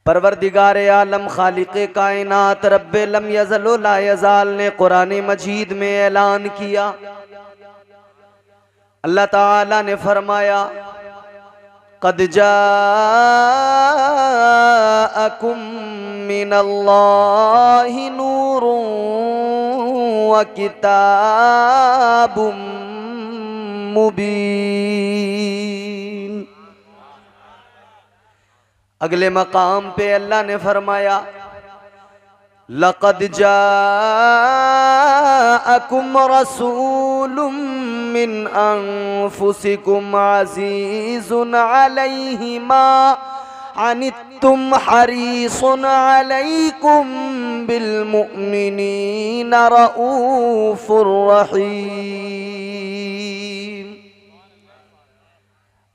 परवरदिगार आलम खालिक़े कायनात रब्बे लम यज़ल व ला यज़ाल ने कुरान मजीद में ऐलान किया। अल्लाह ताला ने फरमाया क़द जाअकुम मिनल्लाहि नूरुन व किताबुम मुबीन। अगले मकाम पे अल्लाह ने फरमाया लक़द जाअकुम रसूलुम मिन अनफुसिकुम अज़ीज़ुन अलैहि मा अनित्तुम हरीसुन अलैकुम बिल मुमिनीना रऊफ़ुर रहीम।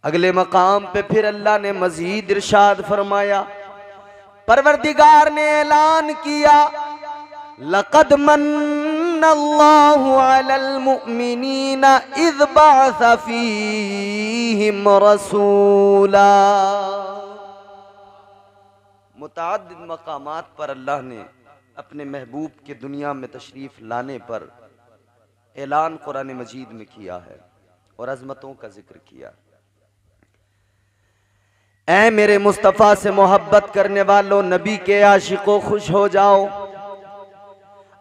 अगले मकाम पे फिर अल्लाह ने मजीद इरशाद फरमाया, परवरदिगार ने ऐलान किया लक़द मन्नल्लाहु अलल मुमिनीना इज़ बअस फ़ीहिम रसूला। मुतअद्दिद मकामात पर अल्लाह ने अपने महबूब के दुनिया में तशरीफ लाने पर ऐलान कुरान मजीद में किया है और अज़मतों का जिक्र किया। ऐ मेरे मुस्तफ़ा से मोहब्बत करने वालों, नबी के आशिकों, खुश हो जाओ।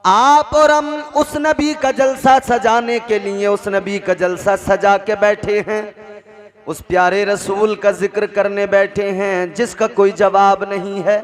आप और हम उस नबी का जलसा सजाने के लिए उस नबी का जलसा सजा के बैठे हैं, उस प्यारे रसूल का जिक्र करने बैठे हैं जिसका कोई जवाब नहीं है।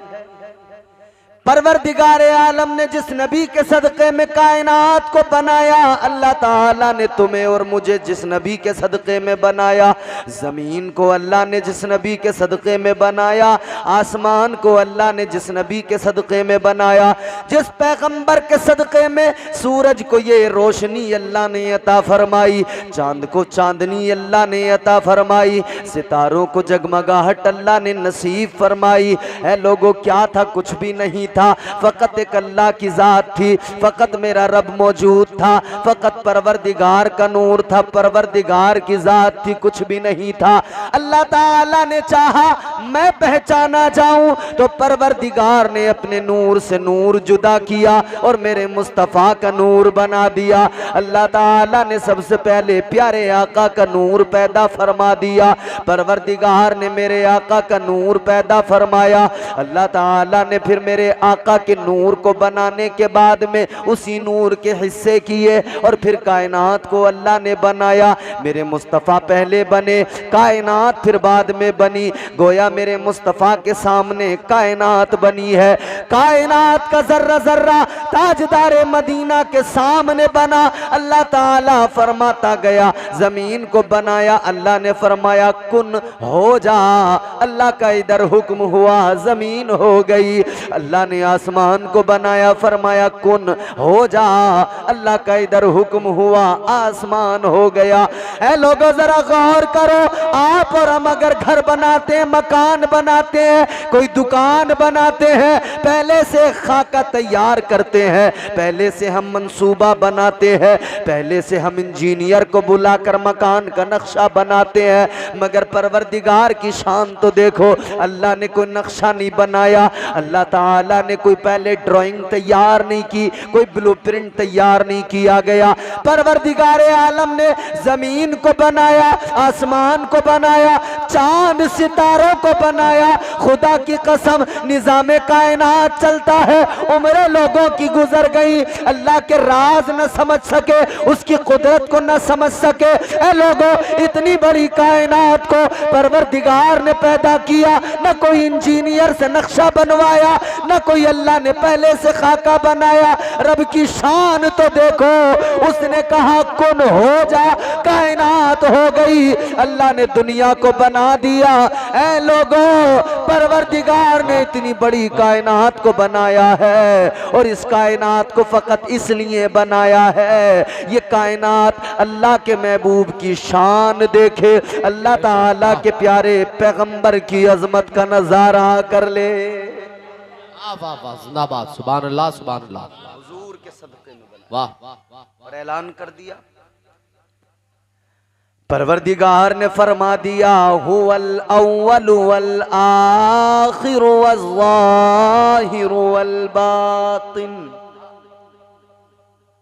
परवरदिगार आलम ने जिस नबी के सदक़े में कायनात को बनाया, अल्लाह ताला ने तुम्हें और मुझे जिस नबी के सदक़े में बनाया, ज़मीन को अल्लाह ने जिस नबी के सदक़े में बनाया, आसमान को अल्लाह ने जिस नबी के सदक़े में बनाया, जिस पैगंबर के सदक़े में सूरज को ये रोशनी अल्लाह ने अता फरमाई, चांद को चांदनी अल्लाह ने अता फरमाई, सितारों को जगमगाहट अल्लाह ने नसीब फरमाई। ऐ लोगों, क्या था? कुछ भी नहीं था, फकत एक अल्लाह की जात थी, फकत मेरा रब मौजूद था, फकत परवरदिगार का नूर था, परवरदिगार की जात थी, कुछ भी नहीं था। अल्लाह ताला ने चाहा मैं पहचाना जाऊं तो परवरदिगार ने अपने नूर से नूर जुदा किया और मेरे मुस्तफ़ा का नूर बना दिया। अल्लाह ताला ने सबसे पहले प्यारे आका का नूर पैदा फरमा दिया, परवरदिगार ने मेरे आका का नूर पैदा फरमाया। अल्लाह ताला ने फिर मेरे आका के नूर को बनाने के बाद में उसी नूर के हिस्से किए और फिर कायनात को अल्लाह ने बनाया। मेरे मुस्तफ़ा पहले बने, कायनात फिर बाद में बनी। गोया मेरे मुस्तफ़ा के सामने कायनात बनी है, कायनात का जर्रा जर्रा ताजदारे मदीना के सामने बना। अल्लाह ताला फरमाता गया, जमीन को बनाया, अल्लाह ने फरमाया कुन हो जा, अल्लाह का इधर हुक्म हुआ, जमीन हो गई। अल्लाह ने आसमान को बनाया, फरमाया कुन हो जा, अल्लाह का इधर हुक्म हुआ, आसमान हो गया। ऐ लोगों जरा गौर करो, आप और हम अगर घर बनाते हैं, मकान बनाते हैं, कोई दुकान बनाते हैं, पहले से खाका तैयार करते हैं, पहले से हम मंसूबा बनाते हैं, पहले से हम इंजीनियर को बुलाकर मकान का नक्शा बनाते हैं। मगर परवरदिगार की शान तो देखो, अल्लाह ने कोई नक्शा नहीं बनाया, अल्लाह ताला ने कोई पहले ड्राइंग तैयार नहीं की, कोई ब्लूप्रिंट तैयार नहीं किया गया। परवरदिगार आलम ने जमीन को बनाया, आसमान को बनाया, चांद सितारों को बनाया। खुदा की कसम निजामे कायनात चलता है, उम्रें लोगों की गुजर गई, अल्लाह के राज न समझ सके, उसकी कुदरत को न समझ सके। ऐ लोगों, इतनी बड़ी कायनात को परवरदिगार ने पैदा किया, न कोई इंजीनियर से नक्शा बनवाया, न कोई अल्लाह ने पहले से खाका बनाया। रब की शान तो देखो, उसने कहा कुन हो जा, कायनात हो गई, अल्लाह ने दुनिया को बना दिया। ऐ लोगों, परवरदिगार ने इतनी बड़ी कायनात को बनाया है और इस कायनात को फकत इसलिए बनाया है, ये कायनात अल्लाह के महबूब की शान देखे, अल्लाह ताला के प्यारे पैगंबर की अजमत का नजारा कर ले। वाह वाह, जिंदाबाद, सुभान अल्लाह, सुभान अल्लाह। हुजूर के सदक़े में वाह वाह वाह। और ऐलान कर दिया, परवरदिगार ने फरमा दिया हुवल अव्वलु वल आखिरु वज़ ज़ाहिरु वल बातिन।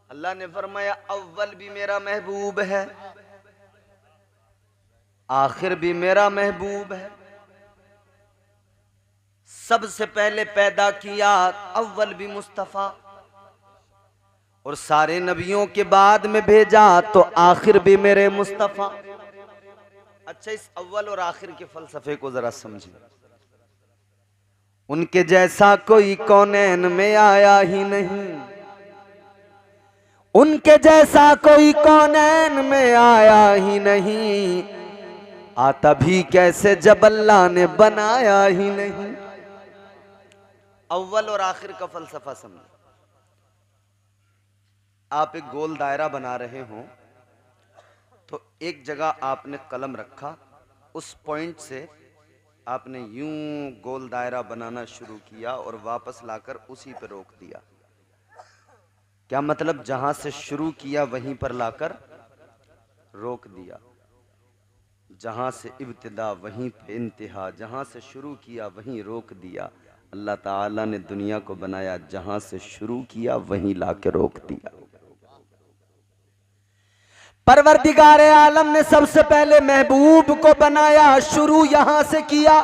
अल्लाह ने फरमाया अव्वल भी मेरा महबूब है, आखिर भी मेरा महबूब है। सबसे पहले पैदा किया अव्वल भी मुस्तफ़ा, और सारे नबियों के बाद में भेजा तो आखिर भी मेरे मुस्तफ़ा। अच्छा, इस अव्वल और आखिर के फलसफे को जरा समझिए। उनके जैसा कोई कौनैन में आया ही नहीं, उनके जैसा कोई कौनैन में आया ही नहीं, आता भी कैसे जब अल्लाह ने बनाया ही नहीं। अव्वल और आखिर का फलसफा समझो। आप एक गोल दायरा बना रहे हो तो एक जगह आपने कलम रखा, उस पॉइंट से आपने यूं गोल दायरा बनाना शुरू किया और वापस लाकर उसी पर रोक दिया। क्या मतलब? जहां से शुरू किया वहीं पर लाकर रोक दिया। जहां से इब्तिदा वहीं पे इंतहा, जहां से शुरू किया वहीं रोक दिया। अल्लाह ताला ने दुनिया को बनाया, जहां से शुरू किया वहीं लाके रोक दिया। परवरदिगार आलम ने सबसे पहले महबूब को बनाया, शुरू यहां से किया,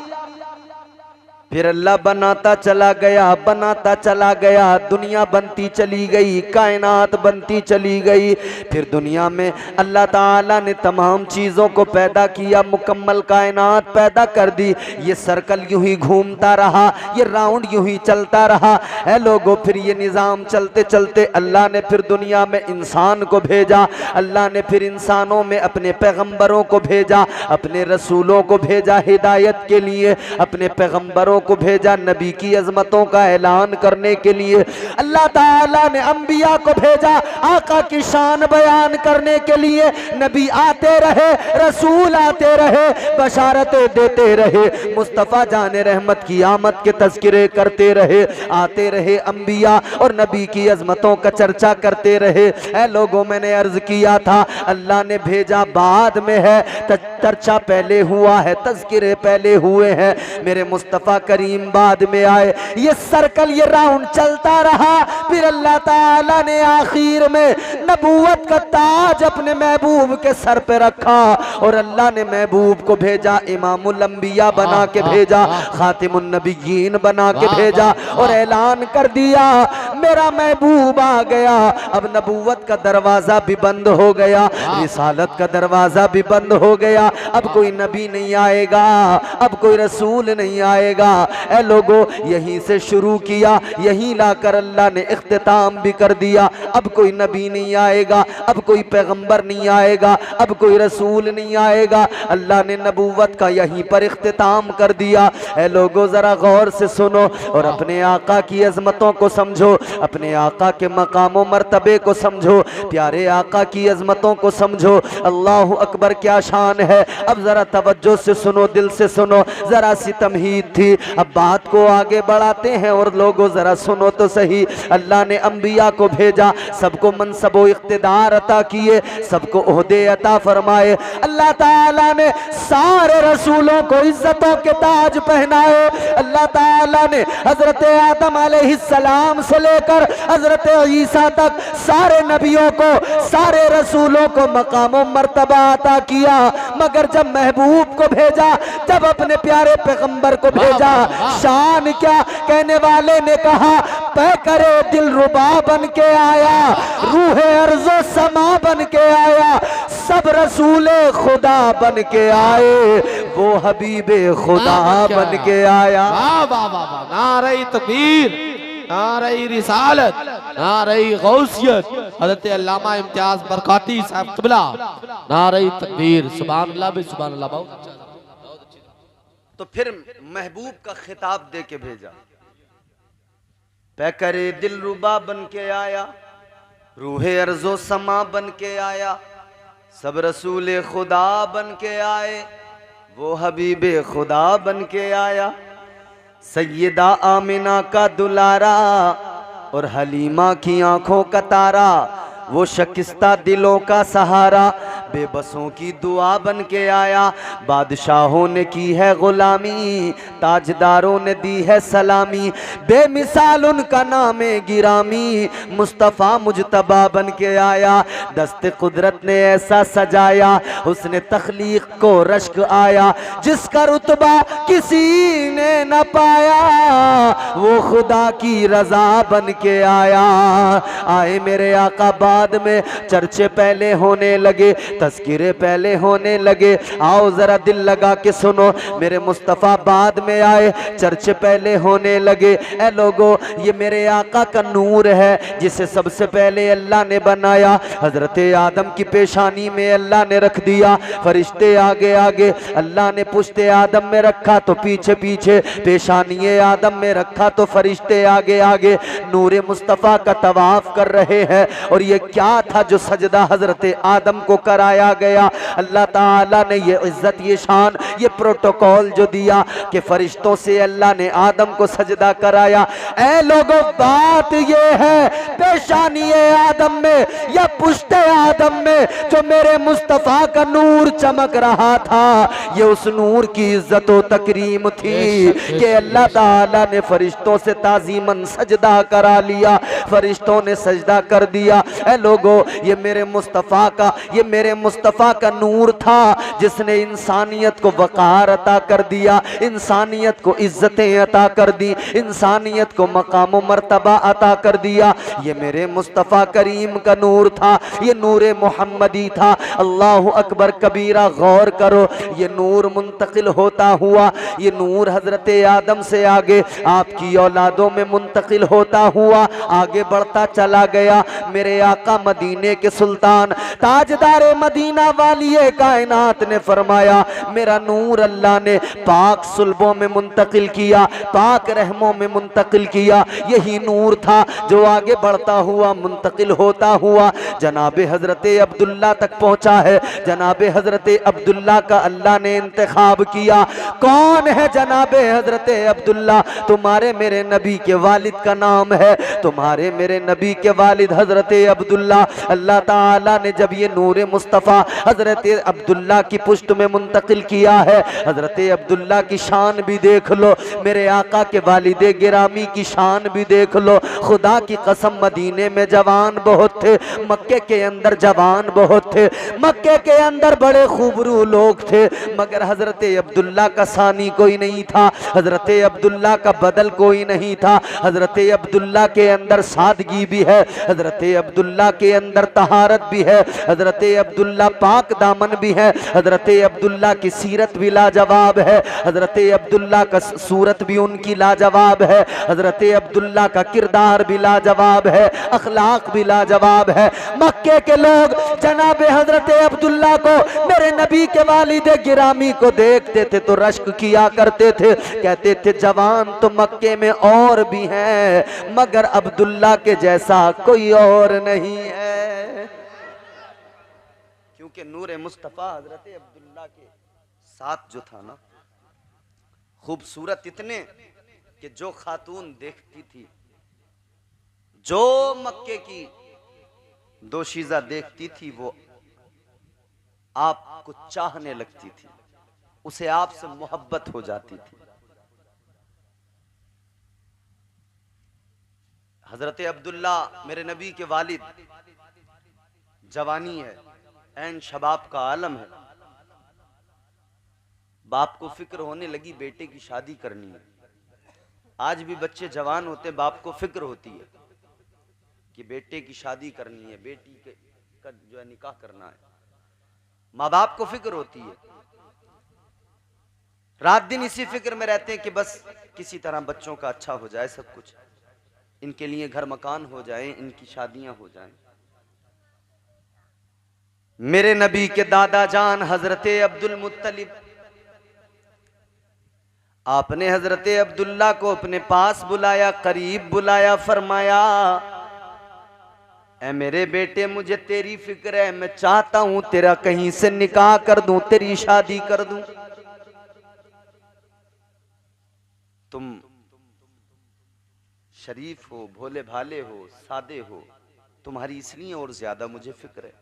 फिर अल्लाह बनाता चला गया, बनाता चला गया, दुनिया बनती चली गई, कायनात बनती चली गई। फिर दुनिया में अल्लाह ताला ने तमाम चीज़ों को पैदा किया, मुकम्मल कायनात पैदा कर दी। ये सर्कल यूं ही घूमता रहा, ये राउंड यूं ही चलता रहा है लोगों। फिर ये निज़ाम चलते चलते अल्लाह ने फिर दुनिया में इंसान को भेजा। अल्लाह ने फिर इंसानों में अपने पैगम्बरों को भेजा, अपने रसूलों को भेजा हिदायत के लिए, अपने पैगम्बरों को भेजा नबी की अजमतों का ऐलान करने के लिए। अल्लाह ताला ने अंबिया को भेजा आका की शान बयान करने के लिए। नबी आते रहे, रसूल आते रहे, बशारतें देते रहे, मुस्तफ़ा जाने रहमत की आमद के तज़किरे करते रहे, आते रहे अंबिया और नबी की अजमतों का चर्चा करते रहे। ऐ लोगों, मैंने अर्ज किया था अल्लाह ने भेजा बाद में है, चर्चा पहले हुआ है, तज़किरे पहले हुए हैं, मेरे मुस्तफ़ा करीम बाद में आए। ये सर्कल, ये राउंड चलता रहा। फिर अल्लाह ताला ने आखिर में नबूवत का ताज अपने महबूब के सर पे रखा और अल्लाह ने महबूब को भेजा, इमामुल अंबिया बना के भेजा, खातिमुन नबिय्यीन बना के भेजा और ऐलान कर दिया मेरा महबूब आ गया। अब नबूवत का दरवाजा भी बंद हो गया, रिसालत का दरवाजा भी बंद हो गया। अब कोई नबी नहीं आएगा, अब कोई रसूल नहीं आएगा। ऐ लोगों, यहीं से शुरू किया, यहीं लाकर अल्लाह ने इख्तिताम भी कर दिया। अब कोई नबी नहीं आएगा, अब कोई पैगंबर नहीं आएगा, अब कोई रसूल नहीं आएगा। अल्लाह ने नबूवत का यहीं पर इख्तिताम कर दिया। ऐ लोगों, जरा गौर से सुनो और अपने आका की अजमतों को समझो, अपने आका के मकाम व मर्तबे को समझो, प्यारे आका की अजमतों को समझो। अल्लाह अकबर, क्या शान है। अब जरा तवज्जो से सुनो, दिल से सुनो, जरा सी तमहीद थी, अब बात को आगे बढ़ाते हैं। और लोगों जरा सुनो तो सही, अल्लाह ने अंबिया को भेजा, सबको मनसब व इख्तिदार अता किए, सबको ओहदे अता फरमाए। अल्लाह ताला ने सारे रसूलों को इज्जतों के ताज पहनाए। अल्लाह ताला ने हजरत आदम अलैहिस्सलाम से लेकर हजरत ईसा तक सारे नबियों को, सारे रसूलों को मकाम व मर्तबा अता किया। मगर जब महबूब को भेजा, जब अपने प्यारे पैगंबर को भेजा, शान क्या, कहने वाले ने कहा तय करे दिल रुबा बन के आया, रूहे अर्ज़ो समा बन के आया, सब रसूले खुदा बन के आए, वो हबीबे खुदा बन के आया। वाह वाह वाह वाह, नारे तकबीर, नारे रिसालत, नारे गौसियत, हज़रत अल्लामा इम्तियाज बरकाती साहब क़िबला, नारे तकबीर, सुभान अल्लाह बे सुभान अल्लाह। बहुत अच्छा। तो फिर महबूब का खिताब दे के भेजा, पैकरे दिल रुबा बन के आया, रूहे अर्ज़ो समा बन के आया, सब रसूल खुदा बन के आए, वो हबीबे खुदा बन के आया। सैयदा आमिना का दुलारा और हलीमा की आंखों का तारा, वो शकिस्ता दिलों का सहारा, बेबसों की दुआ बन के आया। बादशाहों ने की है गुलामी, ताजदारों ने दी है सलामी, बेमिसाल उनका नाम गिरामी, मुस्तफ़ा मुजतबा बन के आया। दस्ते कुदरत ने ऐसा सजाया, उसने तख्लीक को रश्क आया, जिसका रुतबा किसी ने न पाया, वो खुदा की रजा बन के आया। आए मेरे आका बाद में, चर्चे पहले होने लगे, तस्किरे पहले होने लगे। आओ जरा दिल लगा के सुनो, मेरे मुस्तफ़ा बाद में आए, चर्चे पहले होने लगे। ए लोगो, ये मेरे आका का नूर है, जिसे सबसे पहले अल्लाह ने बनाया। हजरत आदम की पेशानी में अल्लाह ने रख दिया, फरिश्ते आगे आगे, अल्लाह ने पुश्ते आदम में रखा तो पीछे पीछे, पेशानी आदम में रखा तो फरिश्ते आगे आगे नूरे मुस्तफ़ा का तवाफ कर रहे हैं। और ये क्या था जो सजदा हजरत आदम को कराया गया? अल्लाह ताला ने ये इज्जत, ये शान, ये प्रोटोकॉल जो दिया कि फरिश्तों से अल्लाह ने आदम को सजदा कराया। ऐ लोगों, बात ये है, पेशानी आदम में या पुश्ते आदम में जो मेरे मुस्तफ़ा का नूर चमक रहा था, ये उस नूर की इज्जत व तकरीम थी कि अल्लाह ताला ने फरिश्तों से ताजीमन सजदा करा लिया, फरिश्तों ने सजदा कर दिया। ऐ लोगों, ये मेरे मुस्तफ़ा का, ये मेरे मुस्तफ़ा का नूर था, जिसने इंसानियत को वक़ार अता कर दिया, इंसानियत को इज्जतें अता कर दी, इंसानियत को मकाम मर्तबा अता कर दिया। ये मेरे मुस्तफ़ा करीम का नूर था, ये नूरे मोहम्मदी था। अल्लाहु अकबर कबीरा, गौर करो, ये नूर मुंतकिल होता हुआ, ये नूर हजरत आदम से आगे आपकी औलादों में मुंतकिल होता हुआ आगे बढ़ता चला गया। मेरे आका मदीने के सुल्तान, ताजदारे मदीना वालिए कायनात ने फरमाया, मेरा नूर अल्लाह ने पाक सुल्बों में मुंतकिल किया, पाक रहमों में मुंतकिल किया। यही नूर था जो आगे बढ़ता हुआ, मुंतकिल होता हुआ जनाबे हजरत अब्दुल्ला तक पहुंचा है। जनाबे हजरत अब्दुल्ला का अल्लाह ने इंतखाब किया। कौन है जनाबे हजरत अब्दुल्ला? तुम्हारे मेरे नबी के वालिद का नाम है, तुम्हारे मेरे नबी के वालिद हजरत अब्दुल्ला। अल्लाह ताला ने जब ये नूर मुस्तफ़ा हजरत अब्दुल्ला की पुश्त में मुंतकिल किया है, हजरत अब्दुल्ला की शान भी देख लो, मेरे आका के वालिदे गिरामी की शान भी देख लो। खुदा की कसम, मदीने में जवान बहुत थे, मक्के के अंदर जवान बहुत थे, मक्के के अंदर बड़े खूबरू लोग थे, मगर हजरत अब्दुल्ला का सानी कोई नहीं था, हजरत अब्दुल्ला का बदल कोई नहीं था। हजरत अब्दुल्ला के अंदर सादगी भी है, हजरत अब्दुल्ला के अंदर तहारत भी है, हजरत अब्दुल्ला पाक दामन भी है, हजरत अब्दुल्ला की सीरत भी लाजवाब है, हजरत अब्दुल्ला का सूरत भी उनकी लाजवाब है, हजरत अब्दुल्ला का किरदार भी लाजवाब है, अखलाक भी लाजवाब है। मक्के के लोग जनाबे हजरत अब्दुल्ला को, मेरे नबी के वालिदे गिरामी को देखते थे तो रश्क किया करते थे, कहते थे जवान तो मक्के में और भी हैं, मगर अब्दुल्ला के जैसा कोई और नहीं है। क्योंकि नूरे मुस्तफ़ा हजरत अब्दुल्ला के साथ जो था ना, खूबसूरत इतने कि जो खातून देखती थी, जो मक्के की दोशीज़ा देखती थी, वो आपको चाहने लगती थी, उसे आपसे मोहब्बत हो जाती थी। हजरत अब्दुल्ला मेरे नबी के वालिद, जवानी है, ऐन शबाब का आलम है, बाप को फिक्र होने लगी बेटे की शादी करनी है। आज भी बच्चे जवान होते, बाप को फिक्र होती है कि बेटे की शादी करनी है, बेटी का जो है निकाह करना है, माँ बाप को फिक्र होती है। रात दिन इसी फिक्र में रहते हैं कि बस किसी तरह बच्चों का अच्छा हो जाए, सब कुछ इनके लिए घर मकान हो जाए, इनकी शादियां हो जाएं। मेरे नबी के दादा जान हजरत अब्दुल मुत्तलिब, आपने हजरत अब्दुल्ला को अपने पास बुलाया, करीब बुलाया, फरमाया ऐ मेरे बेटे, मुझे तेरी फिक्र है, मैं चाहता हूं तेरा कहीं से निकाह कर दूं, तेरी शादी कर दूं। तुम शरीफ हो, भोले भाले हो, सादे हो, तुम्हारी इसलिए और ज्यादा मुझे फिक्र है।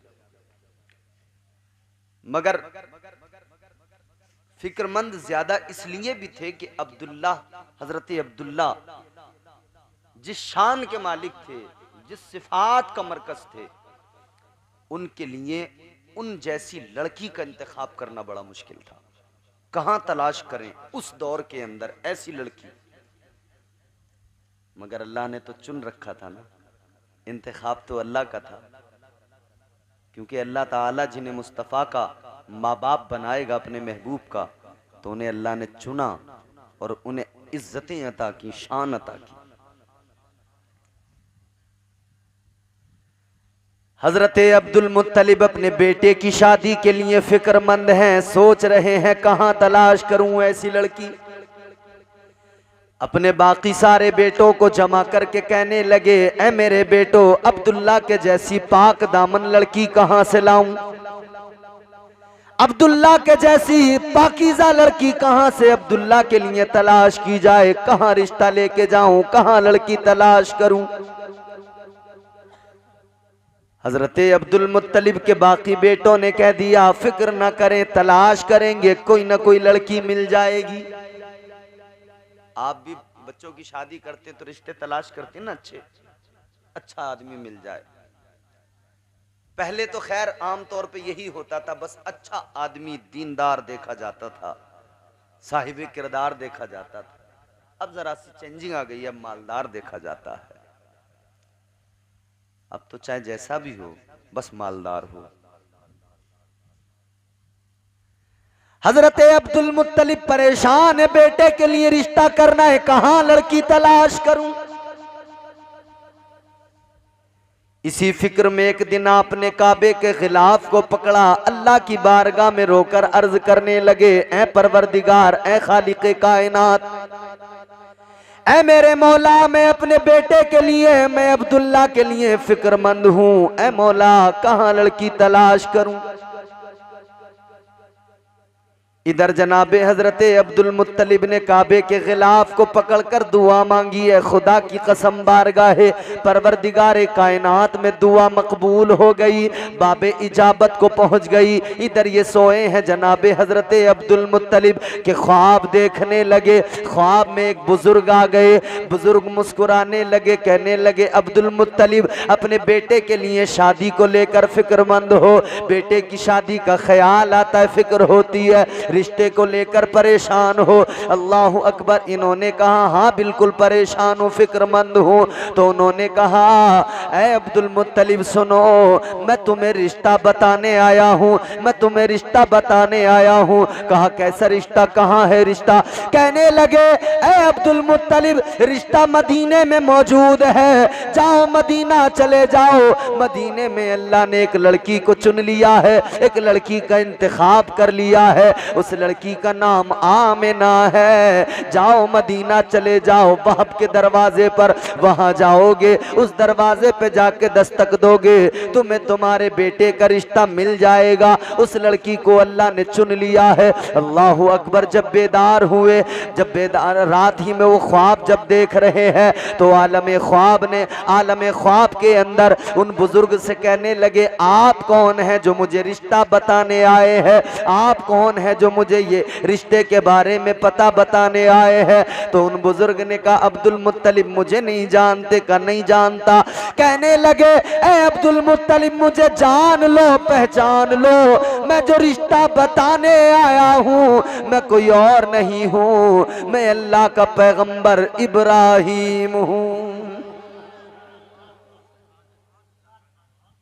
मगर फिक्रमंद ज्यादा इसलिए भी थे कि अब्दुल्ला, हजरत अब्दुल्ला जिस शान के मालिक थे, जिस सिफात का मरकज थे, उनके लिए उन जैसी लड़की का इंतखाब करना बड़ा मुश्किल था। कहां तलाश करें उस दौर के अंदर ऐसी लड़की। मगर अल्लाह ने तो चुन रखा था ना, इंतखाब तो अल्लाह का था, क्योंकि अल्लाह ताला जिन्हें मुस्तफ़ा का माँ बाप बनाएगा अपने महबूब का, तो उन्हें अल्लाह ने चुना और उन्हें इज्जतें अता की, शान अता की। हजरत अब्दुल मुत्तलिब अपने बेटे की शादी के लिए फिक्रमंद हैं, सोच रहे हैं कहां तलाश करूं ऐसी लड़की। अपने बाकी सारे बेटों को जमा करके कहने लगे, ऐ मेरे बेटो, अब्दुल्ला के जैसी पाक दामन लड़की कहां से लाऊं? अब्दुल्ला के जैसी पाकीज़ा लड़की कहां से अब्दुल्ला के लिए तलाश की जाए? कहां रिश्ता लेके जाऊं, कहां लड़की तलाश करूं? हजरत अब्दुल मुत्तलिब के बाकी बेटों ने कह दिया, फिक्र ना करें, तलाश करेंगे, कोई ना कोई लड़की मिल जाएगी। आप भी बच्चों की शादी करते तो रिश्ते तलाश करते ना, अच्छा आदमी मिल जाए। पहले तो खैर आम तौर पे यही होता था, बस अच्छा आदमी दीनदार देखा जाता था, साहिब किरदार देखा जाता था। अब जरा सी चेंजिंग आ गई, अब मालदार देखा जाता है। अब तो चाहे जैसा भी हो, बस मालदार हो। हजरत अब्दुल मुत्तलिब परेशान है, बेटे के लिए रिश्ता करना है, कहां लड़की तलाश करूं? इसी फिक्र में एक दिन आपने काबे के खिलाफ को पकड़ा, अल्लाह की बारगाह में रोकर अर्ज करने लगे, ऐ परवरदिगार, ऐ खालिक़े कायनात, ऐ मेरे मौला, मैं अपने बेटे के लिए, मैं अब्दुल्ला के लिए फिक्रमंद हूं। ऐ मौला, कहां लड़की तलाश करूं? इधर जनाबे हजरत अब्दुल मुत्तलिब ने काबे के खिलाफ को पकड़कर दुआ मांगी है। खुदा की कसम, बारगाहे परवरदिगारे कायनात में दुआ मकबूल हो गई, बाबे इजाबत को पहुंच गई। इधर ये सोए हैं जनाबे हजरत अब्दुल मुत्तलिब के ख्वाब देखने लगे। ख्वाब में एक बुजुर्ग आ गए, बुजुर्ग मुस्कुराने लगे, कहने लगे, अब्दुल मुत्तलिब, अपने बेटे के लिए शादी को लेकर फिक्रमंद हो, बेटे की शादी का ख्याल आता है, फिक्र होती है, रिश्ते को लेकर परेशान हो। अल्लाह अकबर। इन्होंने कहा, हाँ बिल्कुल परेशान हूँ, फिक्रमंद हूँ। तो उन्होंने कहा, ऐ अब्दुल मुत्तलिब सुनो, मैं तुम्हें रिश्ता बताने आया हूँ, मैं तुम्हें रिश्ता बताने आया हूँ। कहा, कैसा रिश्ता, कहाँ है रिश्ता? कहने लगे, ऐ अब्दुल मुत्तलिब, रिश्ता मदीने में मौजूद है, जाओ मदीना चले जाओ। मदीने में अल्लाह ने एक लड़की को चुन लिया है, एक लड़की का इंतखाब कर लिया है, उस लड़की का नाम आमिना है। जाओ मदीना चले जाओ, बाप के दरवाजे पर, वहां जाओगे, उस दरवाजे पे जाके दस्तक दोगे, तुम्हें तुम्हारे बेटे का रिश्ता मिल जाएगा। उस लड़की को अल्लाह ने चुन लिया है। अल्लाह अकबर। जब बेदार हुए, जब बेदार रात ही में वो ख्वाब जब देख रहे हैं, तो आलम ख्वाब ने, आलम ख्वाब के अंदर उन बुजुर्ग से कहने लगे, आप कौन है जो मुझे रिश्ता बताने आए हैं? आप कौन है जो मुझे ये रिश्ते के बारे में पता बताने आए हैं? तो उन बुजुर्ग ने कहा, अब्दुल मुत्तलिब मुझे नहीं जानते? का नहीं जानता। कहने लगे, ऐ अब्दुल मुत्तलिब, मुझे जान लो, पहचान लो, मैं जो रिश्ता बताने आया हूं मैं कोई और नहीं हूं, मैं अल्लाह का पैगंबर इब्राहिम हूं।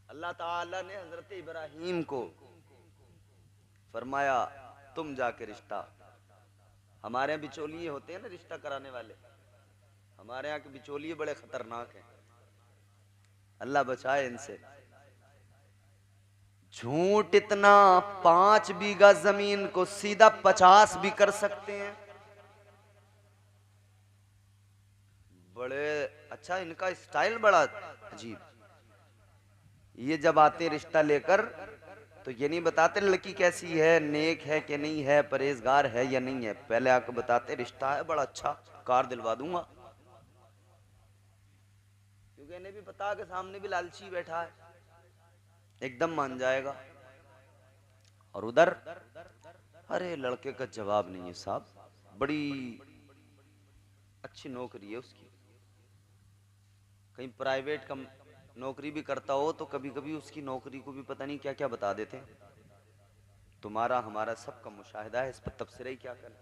अल्लाह ताला ने हजरत इब्राहिम को फरमाया, तुम जाके रिश्ता, हमारे यहाँ बिचौलिए होते हैं ना रिश्ता कराने वाले, हमारे यहाँ के बिचौलिए बड़े खतरनाक हैं, अल्लाह बचाए इनसे। झूठ इतना, 5 बीघा जमीन को सीधा 50 भी कर सकते हैं। बड़े अच्छा, इनका स्टाइल बड़ा अजीब। ये जब आते रिश्ता लेकर तो ये नहीं बताते लड़की कैसी है, नेक है कि नहीं है, परहेजगार है या नहीं है, पहले आकर बताते रिश्ता है बड़ा अच्छा, कार दिलवा दूंगा। क्योंकि इन्हें भी पता के सामने भी लालची बैठा है, एकदम मान जाएगा। और उधर अरे लड़के का जवाब नहीं है साहब, बड़ी अच्छी नौकरी है उसकी, कहीं प्राइवेट कम नौकरी भी करता हो तो कभी कभी उसकी नौकरी को भी पता नहीं क्या क्या बता देते हैं। तुम्हारा हमारा सबका मुशाहिदा है, इस पर तबसरा ही क्या करें।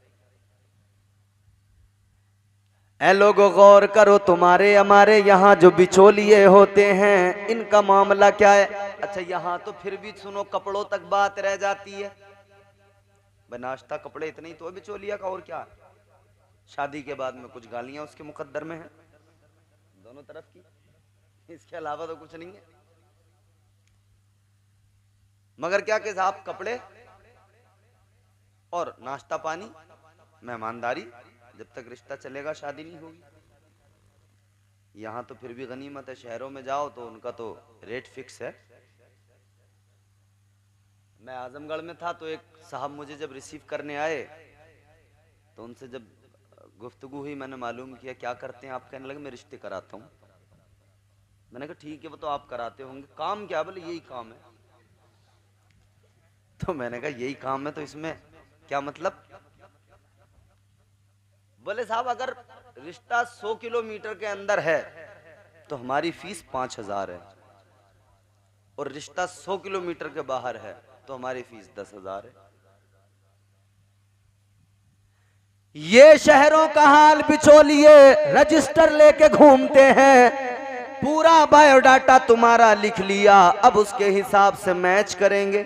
ऐ लोगों गौर करो, तुम्हारे हमारे यहाँ जो बिचौलिए होते हैं इनका मामला क्या है। अच्छा यहाँ तो फिर भी सुनो कपड़ों तक बात रह जाती है, नाश्ता कपड़े इतने ही तो बिचौलिया का, और क्या। शादी के बाद में कुछ गालियां उसके मुकद्दर में है दोनों तरफ की, इसके अलावा तो कुछ नहीं है। मगर क्या के साहब कपड़े और नाश्ता पानी मेहमानदारी, जब तक रिश्ता चलेगा शादी नहीं होगी। यहाँ तो फिर भी गनीमत है, शहरों में जाओ तो उनका तो रेट फिक्स है। मैं आजमगढ़ में था तो एक साहब मुझे जब रिसीव करने आए तो उनसे जब गुफ्तगू हुई, मैंने मालूम किया क्या करते हैं आप, कहने लगे मैं रिश्ते कराता हूँ। मैंने कहा ठीक है वो तो आप कराते होंगे, काम क्या, बोले यही काम है। तो मैंने कहा यही काम है तो इसमें क्या मतलब। बोले साहब अगर रिश्ता 100 किलोमीटर के अंदर है तो हमारी फीस 5,000 है, और रिश्ता 100 किलोमीटर के बाहर है तो हमारी फीस 10,000 है। ये शहरों का हाल, बिचौलिए रजिस्टर लेके घूमते हैं, पूरा बायोडाटा तुम्हारा लिख लिया, अब उसके हिसाब से मैच करेंगे,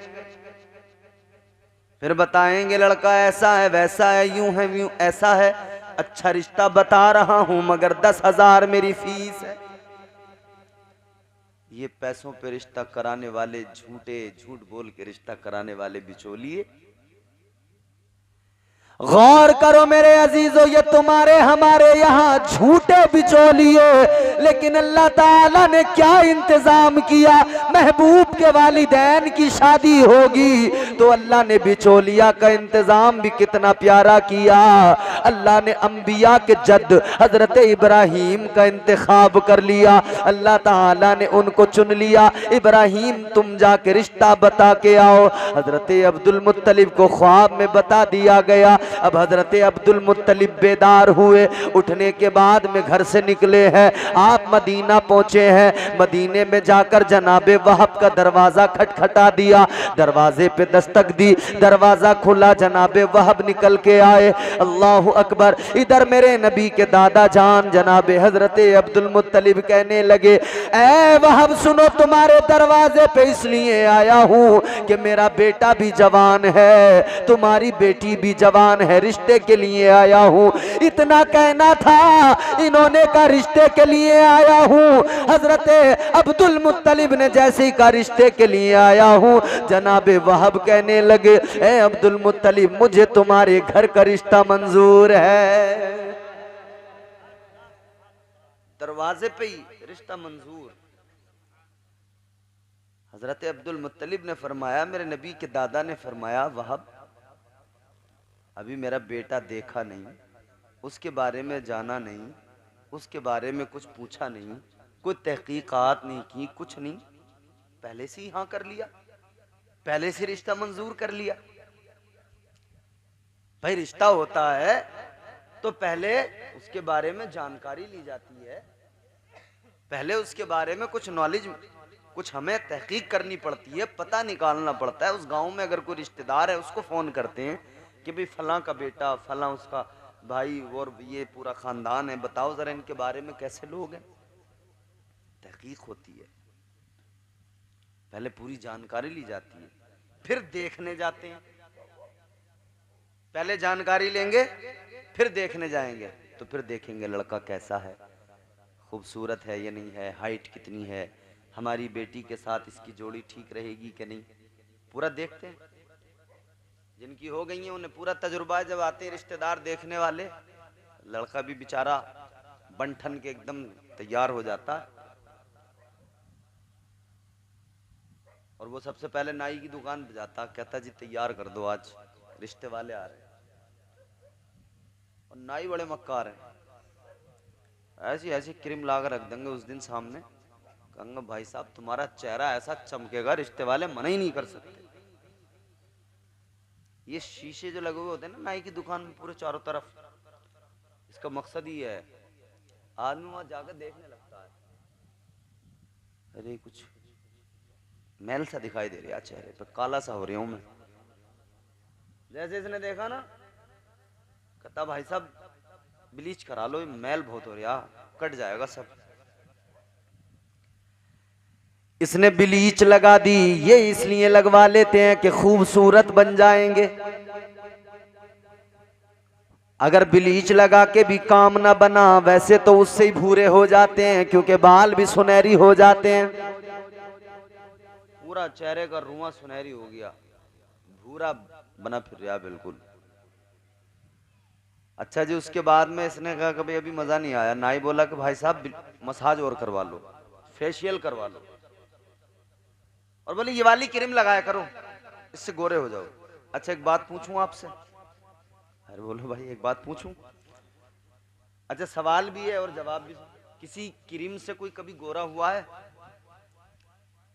फिर बताएंगे लड़का ऐसा है वैसा है यूं है यूं ऐसा है। अच्छा रिश्ता बता रहा हूं मगर 10,000 मेरी फीस है। ये पैसों पे रिश्ता कराने वाले, झूठ बोल के रिश्ता कराने वाले बिचौलिए। गौर करो मेरे अजीजों, ये तुम्हारे हमारे यहाँ झूठे बिचौलिए, लेकिन अल्लाह ताला ने क्या इंतजाम किया। महबूब के वालिदैन की शादी होगी तो अल्लाह ने बिचौलिया का इंतजाम भी कितना प्यारा किया। अल्लाह ने अंबिया के जद हजरत इब्राहीम का इंतखाब कर लिया। अल्लाह ताला ने उनको चुन लिया, इब्राहीम तुम जाके रिश्ता बता के आओ। हजरत अब्दुल मुत्तलिब को ख्वाब में बता दिया गया। अब हजरत अब्दुल मुत्तलिब बेदार हुए, उठने के बाद में घर से निकले हैं, आप मदीना पहुंचे हैं। मदीने में जाकर जनाबे वहब का दरवाजा खटखटा दिया, दरवाजे पे दस्तक दी, दरवाजा खुला, जनाबे वहब निकल के आए। अल्लाह अकबर। इधर मेरे नबी के दादा जान जनाबे हजरत अब्दुल मुत्तलिब कहने लगे, ऐ वहब सुनो, तुम्हारे दरवाजे पे इसलिए आया हूं कि मेरा बेटा भी जवान है, तुम्हारी बेटी भी जवान है, रिश्ते के लिए आया हूं। इतना कहना था, इन्होंने का रिश्ते के लिए आया हूं। हजरत अब्दुल मुत्तलिब ने जैसे का रिश्ते के लिए आया हूं, जनाबे वहब कहने लगे, ए अब्दुल मुत्तलिब मुझे तुम्हारे घर का रिश्ता मंजूर है। दरवाजे पे ही रिश्ता मंजूर। हजरत अब्दुल मुत्तलिब ने फरमाया, मेरे नबी के दादा ने फरमाया, वहब अभी मेरा बेटा देखा नहीं, उसके बारे में जाना नहीं, उसके बारे में कुछ पूछा नहीं, कोई तहकीकात नहीं की, कुछ नहीं, पहले से ही हाँ कर लिया, पहले से रिश्ता मंजूर कर लिया। भाई रिश्ता होता है तो पहले उसके बारे में जानकारी ली जाती है, पहले उसके बारे में कुछ नॉलेज, कुछ हमें तहकीक करनी पड़ती है, पता निकालना पड़ता है। उस गांव में अगर कोई रिश्तेदार है उसको फोन करते हैं कि भाई फलां का बेटा, फलां उसका भाई और ये पूरा खानदान है, बताओ जरा इनके बारे में कैसे लोग हैं। तहकीक होती है, पहले पूरी जानकारी ली जाती है, फिर देखने जाते हैं। पहले जानकारी लेंगे फिर देखने जाएंगे, तो फिर देखेंगे लड़का कैसा है, खूबसूरत है या नहीं है, हाइट कितनी है, हमारी बेटी के साथ इसकी जोड़ी ठीक रहेगी कि नहीं, पूरा देखते हैं। जिनकी हो गई है उन्हें पूरा तजुर्बा है, जब आते हैं रिश्तेदार देखने वाले, लड़का भी बेचारा बंठन के एकदम तैयार हो जाता है। और वो सबसे पहले नाई की दुकान पे जाता, कहता जी तैयार कर दो आज रिश्ते वाले आ रहे हैं। और नाई बड़े मक्कार हैं, ऐसी ऐसी क्रीम ला कर रख देंगे उस दिन सामने, कहूँगा भाई साहब तुम्हारा चेहरा ऐसा चमकेगा रिश्ते वाले मना ही नहीं कर सकते। ये शीशे जो लगे हुए होते हैं ना नाई की दुकान में पूरे चारों तरफ, इसका मकसद ही है आदमी वहां जाकर देखने लगता है, अरे कुछ मैल सा दिखाई दे रहा चेहरे पे, काला सा हो रही हूं मैं। जैसे इसने देखा ना, कहता भाई साहब ब्लीच करा लो, मैल बहुत हो रहा, कट जाएगा सब। इसने ब्लीच लगा दी, ये इसलिए लगवा लेते हैं कि खूबसूरत बन जाएंगे। अगर ब्लीच लगा के भी काम ना बना, वैसे तो उससे ही भूरे हो जाते हैं, क्योंकि बाल भी सुनहरी हो जाते हैं। पूरा चेहरे का रुआं सुनहरी हो गया, भूरा बना फिर रहा बिल्कुल। अच्छा जी, उसके बाद में इसने कहा कभी अभी मजा नहीं आया, नाई बोला कि भाई साहब मसाज और करवा लो, फेशियल करवा लो, और बोले ये वाली क्रीम लगाया करो, इससे गोरे हो जाओ। अच्छा एक बात पूछूं आपसे? अरे बोलो भाई एक बात पूछूं? अच्छा सवाल भी है और जवाब भी। किसी क्रीम से कोई कभी गोरा हुआ है?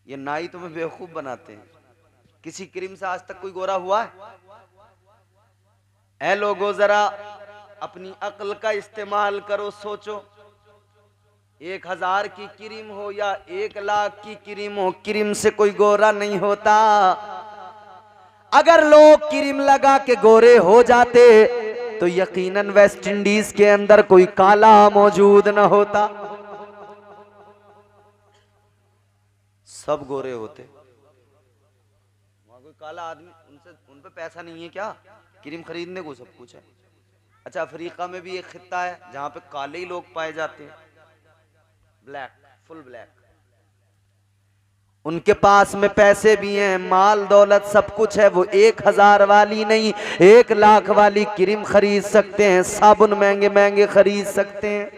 ये नाई तुम्हें बेवकूफ बनाते हैं। किसी क्रीम से आज तक कोई गोरा हुआ है? ऐ लोगों जरा अपनी अक्ल का इस्तेमाल करो, सोचो 1000 की क्रीम हो या 1,00,000 की क्रीम हो, क्रीम से कोई गोरा नहीं होता। अगर लोग क्रीम लगा के गोरे हो जाते तो यकीनन वेस्ट इंडीज के अंदर कोई काला मौजूद न होता, सब गोरे होते। वहां कोई काला आदमी, उन पे पैसा नहीं है क्या क्रीम खरीदने को? सब कुछ है। अच्छा अफ्रीका में भी एक खित्ता है जहां पे काले ही लोग पाए जाते हैं, ब्लैक, फुल ब्लैक। उनके पास में पैसे भी हैं, माल दौलत सब कुछ है। वो 1000 वाली नहीं 1,00,000 वाली क्रीम खरीद सकते हैं, साबुन महंगे महंगे खरीद सकते हैं।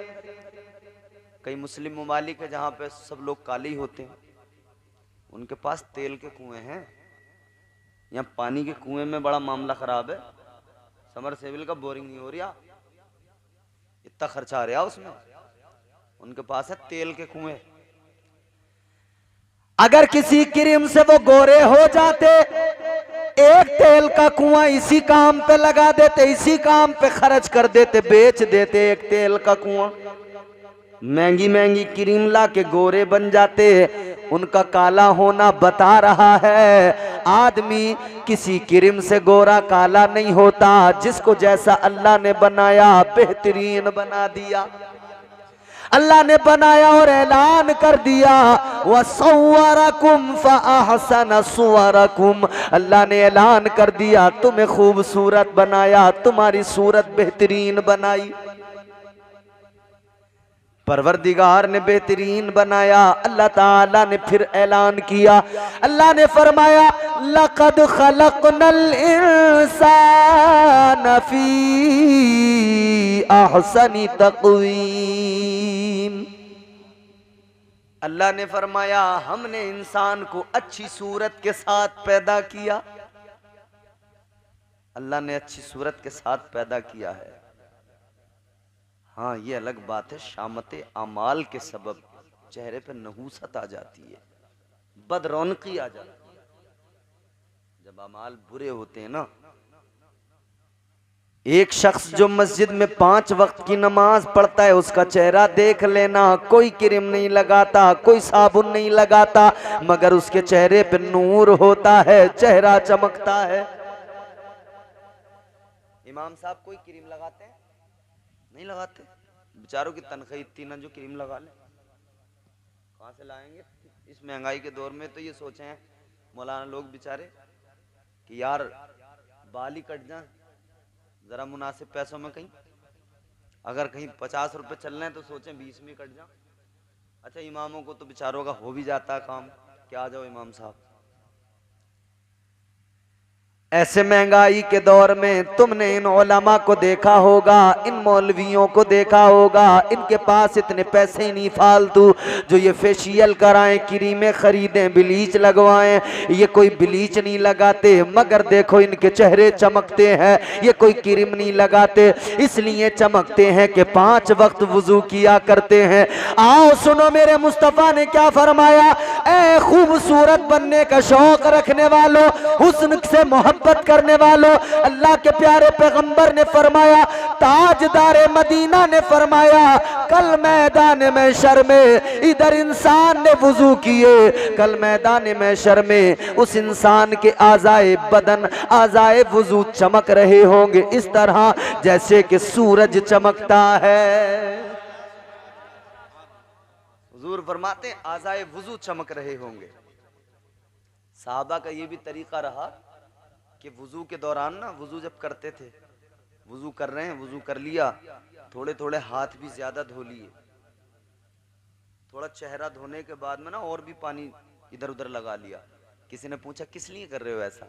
कई मुस्लिम ममालिक है जहां पे सब लोग काले ही होते हैं, उनके पास तेल के कुएं हैं। यहाँ पानी के कुएं में बड़ा मामला खराब है, समर सेविल का बोरिंग नहीं हो रहा, इतना खर्चा आ रहा उसमें। उनके पास है तेल के कुएं। अगर किसी क्रीम से वो गोरे हो जाते, एक तेल का कुआं इसी काम पे लगा देते, इसी काम पे खर्च कर देते, बेच देते एक तेल का कुआं, महंगी महंगी क्रीम ला के गोरे बन जाते। उनका काला होना बता रहा है आदमी किसी क्रीम से गोरा काला नहीं होता, जिसको जैसा अल्लाह ने बनाया बेहतरीन बना दिया। अल्लाह ने बनाया और ऐलान कर दिया वसव्वरकुम फअहसन सुवरकुम, अल्लाह ने ऐलान कर दिया तुम्हें खूबसूरत बनाया, तुम्हारी सूरत बेहतरीन बनाई। परवरदिगार ने बेहतरीन बनाया। अल्लाह ताला ने फिर ऐलान किया, अल्लाह ने फरमाया लक़द खलक़नल इंसान फी अहसनी तक़वीम। अल्लाह ने फरमाया हमने इंसान को अच्छी सूरत के साथ पैदा किया। अल्लाह ने अच्छी सूरत के साथ पैदा किया है। हाँ ये अलग बात है, शामते अमाल के सबब चेहरे पे नहूसत आ जाती है, बदरौनकी आ जाती है। जब अमाल बुरे होते हैं ना, एक शख्स जो मस्जिद में 5 वक्त की नमाज पढ़ता है, उसका चेहरा देख लेना, कोई क्रीम नहीं लगाता, कोई साबुन नहीं लगाता, मगर उसके चेहरे पे नूर होता है, चेहरा चमकता है। इमाम साहब कोई क्रीम लगाते हैं? नहीं लगाते। बेचारों की तनख्वाह इतनी ना जो क्रीम लगा ले, कहाँ से लाएंगे इस महंगाई के दौर में। तो ये सोचे हैं मौलाना लोग बेचारे कि यार बाल ही कट जाए जरा मुनासिब पैसों में, कहीं अगर कहीं 50 रुपए चल रहे हैं तो सोचें 20 में कट जाए। अच्छा इमामों को तो बेचारों का हो भी जाता है काम, क्या आ जाओ इमाम साहब। ऐसे महंगाई के दौर में तुमने इन उलमा को देखा होगा, इन मौलवियों को देखा होगा, इनके पास इतने पैसे ही नहीं फालतू जो ये फेशियल कराएं, क्रीमें खरीदें, ब्लीच लगवाएं। ये कोई ब्लीच नहीं लगाते, मगर देखो इनके चेहरे चमकते हैं। ये कोई क्रीम नहीं लगाते, इसलिए चमकते हैं कि 5 वक्त वुजू किया करते हैं। आओ सुनो मेरे मुस्तफ़ा ने क्या फरमाया, ऐ खूबसूरत बनने का शौक रखने वालों, हुस्न से मोहब्बत करने वालों, अल्लाह के प्यारे पैगंबर ने फरमाया, ताजदार मदीना ने फरमाया, कल मैदान महशर में इधर इंसान ने वुजू किए, कल मैदान महशर में उस इंसान के आज़ाए बदन, आज़ाए वुजू चमक रहे होंगे इस तरह जैसे कि सूरज चमकता है। हुजूर फरमाते हैं आज़ाए वुजू चमक रहे होंगे। साहबा का ये भी तरीका रहा कि वुजू के दौरान ना, वुजू जब करते थे, वुजू कर रहे हैं, वुजू कर लिया, थोड़े थोड़े हाथ भी ज्यादा धो लिए, थोड़ा चेहरा धोने के बाद में ना और भी पानी इधर उधर लगा लिया। किसी ने पूछा किस लिए कर रहे हो ऐसा?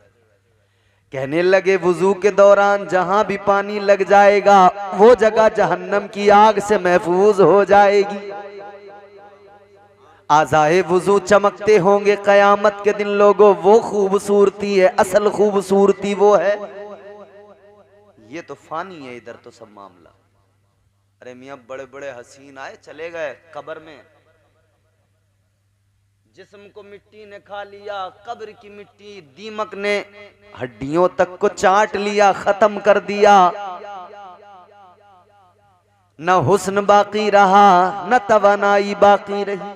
कहने लगे वुजू के दौरान जहां भी पानी लग जाएगा वो जगह जहन्नम की आग से महफूज हो जाएगी। आज़ाए वुजू चमकते होंगे कयामत के दिन लोगों, वो खूबसूरती है, असल खूबसूरती वो है। ये तो फानी है, इधर तो सब मामला। अरे मियाँ बड़े बड़े हसीन आए चले गए कब्र में, जिस्म को मिट्टी ने खा लिया, कब्र की मिट्टी दीमक ने हड्डियों तक को चाट लिया, खत्म कर दिया। न हुस्न बाकी रहा, न तवानाई बाकी रही।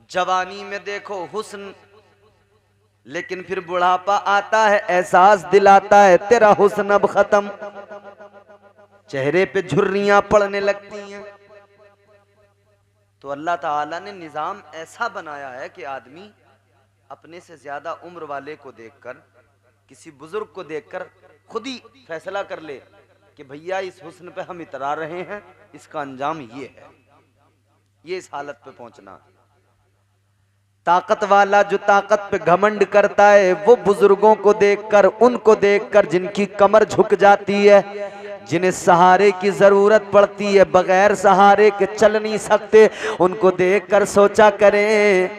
जवानी में देखो हुस्न, लेकिन फिर बुढ़ापा आता है, एहसास दिलाता है तेरा हुस्न अब खत्म, चेहरे पे झुर्रियां पड़ने लगती हैं। तो अल्लाह ताला ने निजाम ऐसा बनाया है कि आदमी अपने से ज्यादा उम्र वाले को देखकर, किसी बुजुर्ग को देखकर खुद ही फैसला कर ले कि भैया इस हुस्न पे हम इतरा रहे हैं, इसका अंजाम ये है। ये इस हालत पे पहुंचना। ताकत वाला जो ताकत पे घमंड करता है वो बुजुर्गों को देखकर, उनको देखकर जिनकी कमर झुक जाती है, जिन्हें सहारे की जरूरत पड़ती है, बगैर सहारे के चल नहीं सकते, उनको देखकर सोचा करें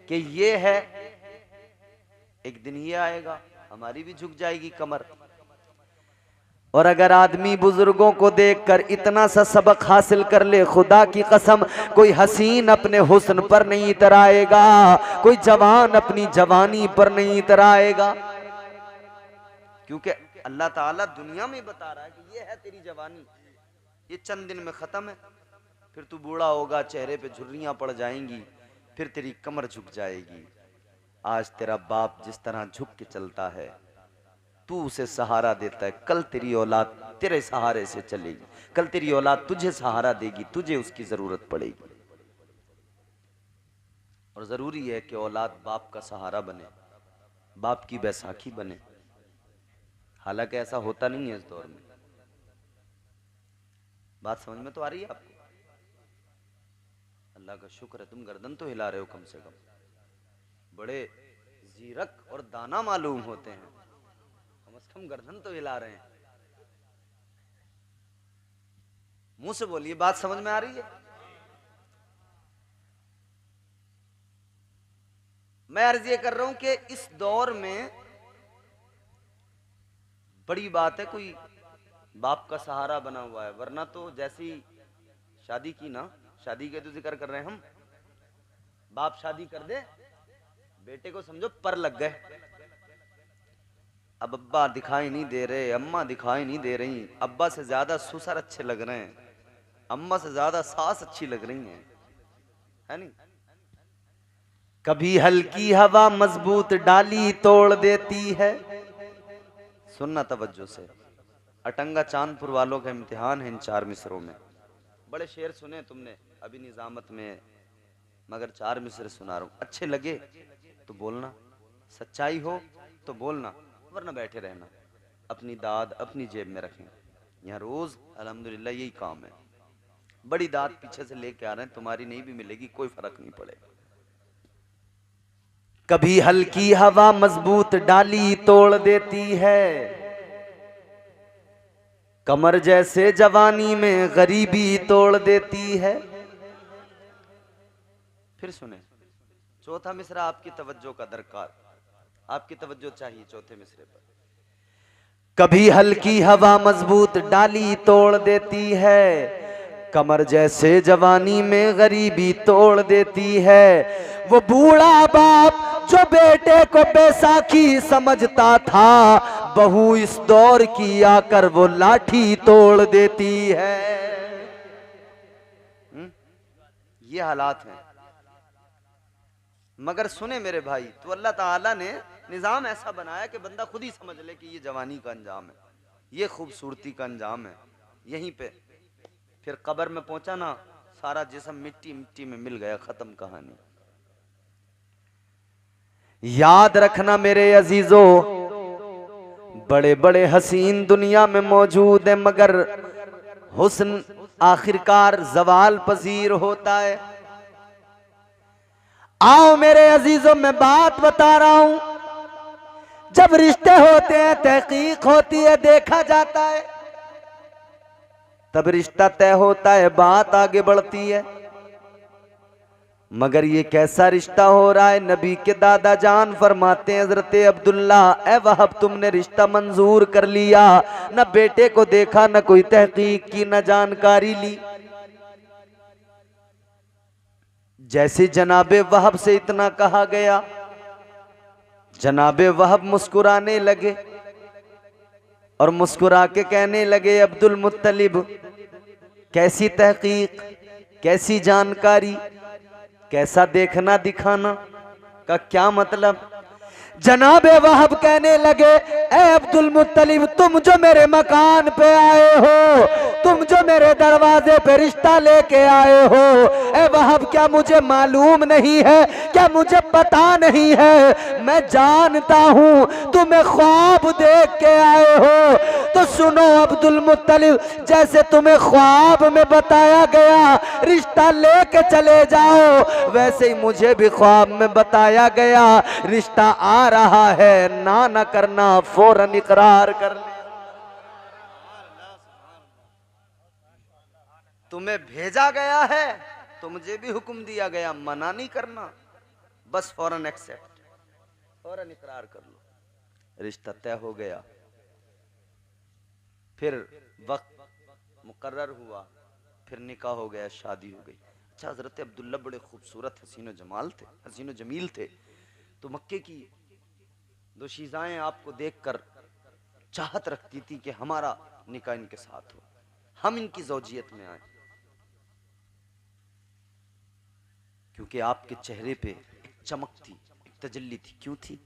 कि ये है, एक दिन ये आएगा हमारी भी झुक जाएगी कमर। और अगर आदमी बुजुर्गों को देखकर इतना सा सबक हासिल कर ले, खुदा की कसम कोई हसीन अपने हुस्न पर नहीं इतराएगा, कोई जवान अपनी जवानी पर नहीं इतराएगा, क्योंकि अल्लाह ताला दुनिया में बता रहा है कि ये है तेरी जवानी, ये चंद दिन में खत्म है, फिर तू बूढ़ा होगा, चेहरे पे झुर्रियां पड़ जाएंगी, फिर तेरी कमर झुक जाएगी। आज तेरा बाप जिस तरह झुक के चलता है, तू उसे सहारा देता है, कल तेरी औलाद तेरे सहारे से चलेगी, कल तेरी औलाद तुझे सहारा देगी, तुझे उसकी जरूरत पड़ेगी। और जरूरी है कि औलाद बाप का सहारा बने, बाप की बैसाखी बने। हालांकि ऐसा होता नहीं है इस दौर में। बात समझ में तो आ रही है आपको? अल्लाह का शुक्र है तुम गर्दन तो हिला रहे हो, कम से कम बड़े जीरक और दाना मालूम होते हैं, कम से कम गर्दन तो हिला रहे हैं। मुंह से बोलिए, बात समझ में आ रही है? मैं अर्ज ये कर रहा हूं कि इस दौर में बड़ी बात है कोई बाप का सहारा बना हुआ है, वरना तो जैसी शादी की ना, शादी के तो जिक्र कर रहे हैं हम, बाप शादी कर दे, बेटे को समझो पर लग गए, अब अब्बा दिखाई नहीं दे रहे, अम्मा दिखाई नहीं दे रही, अब्बा से ज्यादा ससुर अच्छे लग रहे हैं, अम्मा से ज्यादा सास अच्छी लग रही है नहीं? कभी हल्की हवा मजबूत डाली तोड़ देती है। सुनना तवज्जो से, अटंगा चांदपुर वालों का इम्तिहान है इन 4 मिसरों में। बड़े शेर सुने तुमने अभी निजामत में, मगर 4 मिसरे सुना रहा हूं, अच्छे लगे तो बोलना, सच्चाई हो तो बोलना, वरना बैठे रहना, अपनी दाद अपनी जेब में रखें। यहाँ रोज अल्हम्दुलिल्लाह यही काम है, बड़ी दाद पीछे से लेके आ रहे हैं, तुम्हारी नहीं भी मिलेगी, कोई फर्क नहीं पड़ेगा। कभी हल्की हवा मजबूत डाली तोड़ देती है, कमर जैसे जवानी में गरीबी तोड़ देती है। फिर सुने, चौथा मिसरा आपकी तवज्जो का दरकार, आपकी तवज्जो चाहिए चौथे मिसरे पर। कभी हल्की हवा मजबूत डाली तोड़ देती है, कमर जैसे जवानी में गरीबी तोड़ देती है। वो बूढ़ा बाप जो बेटे को बैसाखी समझता था, बहू इस दौर की आकर वो लाठी तोड़ देती है। ये हालात हैं। मगर सुने मेरे भाई, तो अल्लाह ताला ने निजाम ऐसा बनाया कि बंदा खुद ही समझ ले कि ये जवानी का अंजाम है, ये खूबसूरती का अंजाम है। यहीं पे फिर कब्र में पहुंचा ना, सारा जिस्म मिट्टी मिट्टी में मिल गया, खत्म कहानी। याद रखना मेरे अजीजों, बड़े बड़े हसीन दुनिया में मौजूद है, मगर हुस्न आखिरकार जवाल पजीर होता है। आओ मेरे अजीजों, मैं बात बता रहा हूं, जब रिश्ते होते हैं, तहकीक होती है, देखा जाता है, तब रिश्ता तय होता है, बात आगे बढ़ती है। मगर ये कैसा रिश्ता हो रहा है? नबी के दादा जान फरमाते हैं हजरत अब्दुल्ला, ए वहब तुमने रिश्ता मंजूर कर लिया, न बेटे को देखा, न कोई तहकीक की, न जानकारी ली। जैसे जनाबे वहब से इतना कहा गया, जनाबे वहब मुस्कुराने लगे और मुस्कुरा के कहने लगे, अब्दुल मुत्तलिब, कैसी तहकीक, कैसी जानकारी, कैसा देखना दिखाना का क्या मतलब? जनाबे वहब कहने लगे, ए अब्दुल मुत्तलिब, तुम जो मेरे मकान पे आए हो, तुम जो मेरे दरवाजे पे रिश्ता लेके आए हो, ए वहब, क्या मुझे मालूम नहीं है, क्या मुझे पता नहीं है? मैं जानता हूं तुम्हें ख्वाब देख के आए हो। तो सुनो अब्दुल मुत्तलिब, जैसे तुम्हें ख्वाब में बताया गया रिश्ता लेके चले जाओ, वैसे ही मुझे भी ख्वाब में बताया गया रिश्ता आ रहा है, ना करना, फौरन इकरार कर ले। तुम्हें भेजा गया है तो मुझे भी हुक्म दिया गया, मना नहीं करना, बस फौरन एक्सेप्ट, फौरन इकरार कर लो। रिश्ता तय हो गया। फिर वक्त मुकर्रर हुआ, फिर निकाह हो गया, शादी हो गई। अच्छा, हजरत अब्दुल्ला बड़े खूबसूरत हसीनो जमाल थे, हसीनो जमील थे। तो मक्के की दो शीज़ाएं आपको देखकर चाहत रखती थी कि हमारा निकाह इनके साथ हो, हम इनकी ज़ौजियत में आए, क्योंकि आपके चेहरे पे एक चमक थी, एक तजल्ली थी। क्यों थी?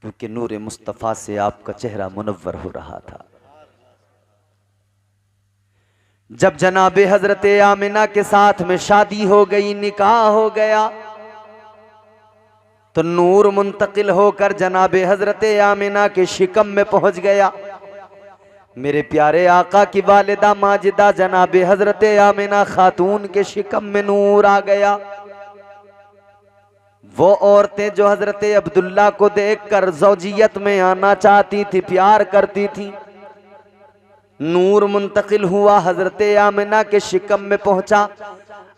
क्योंकि नूर मुस्तफ़ा से आपका चेहरा मुनव्वर हो रहा था। जब जनाबे हजरत आमिना के साथ में शादी हो गई, निकाह हो गया, तो नूर मुंतकिल होकर जनाबे हजरत आमिना के शिकम में पहुंच गया। मेरे प्यारे आका की वालिदा माजिदा जनाबे हजरत आमिना खातून के शिकम में नूर आ गया। वो औरतें जो हजरत अब्दुल्ला को देखकर ज़ौजियत में आना चाहती थी, प्यार करती थी, नूर मुंतकिल हुआ, हजरत आमिना के शिकम में पहुंचा।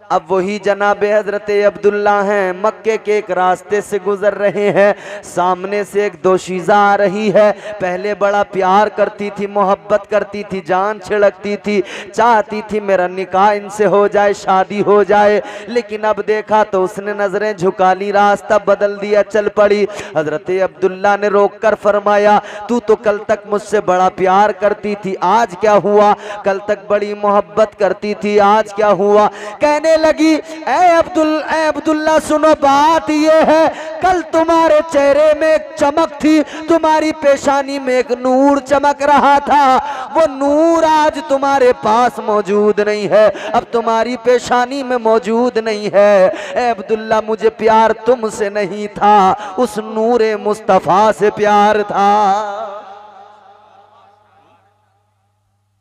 अब वही जनाबे हजरत अब्दुल्ला हैं, मक्के के एक रास्ते से गुजर रहे हैं, सामने से एक दोशीज़ा आ रही है। पहले बड़ा प्यार करती थी, मोहब्बत करती थी, जान छिड़कती थी, चाहती थी मेरा निकाह इनसे हो जाए, शादी हो जाए। लेकिन अब देखा तो उसने नजरें झुका ली, रास्ता बदल दिया, चल पड़ी। हजरत अब्दुल्ला ने रोक कर फरमाया, तू तो कल तक मुझसे बड़ा प्यार करती थी, आज क्या हुआ? कल तक बड़ी मोहब्बत करती थी, आज क्या हुआ? कहने लगी, ए अब्दुल्ला, सुनो, बात ये है, कल तुम्हारे चेहरे में एक चमक थी, तुम्हारी पेशानी में एक नूर चमक रहा था, वो नूर आज तुम्हारे पास मौजूद नहीं है, अब तुम्हारी पेशानी में मौजूद नहीं है। ए अब्दुल्ला, मुझे प्यार तुमसे नहीं था, उस नूरे मुस्तफा से प्यार था।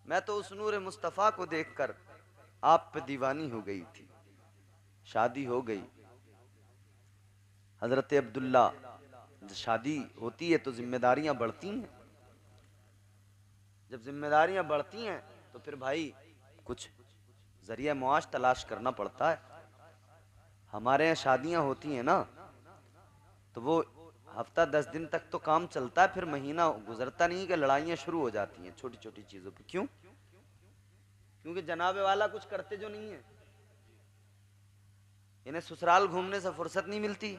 मैं तो उस नूरे मुस्तफा को देखकर आप पे दीवानी हो गई थी। शादी हो गई। हजरत अब्दुल्ला, शादी होती है तो जिम्मेदारियां बढ़ती हैं। जब जिम्मेदारियां बढ़ती हैं तो फिर भाई कुछ जरिया मुआश तलाश करना पड़ता है। हमारे यहाँ शादियां होती हैं ना, तो वो हफ्ता 10 दिन तक तो काम चलता है, फिर महीना गुजरता नहीं कि लड़ाइयां शुरू हो जाती हैं छोटी छोटी चीजों पे। क्यों? क्योंकि जनाबे वाला कुछ करते जो नहीं है, इन्हें ससुराल घूमने से फुर्सत नहीं मिलती।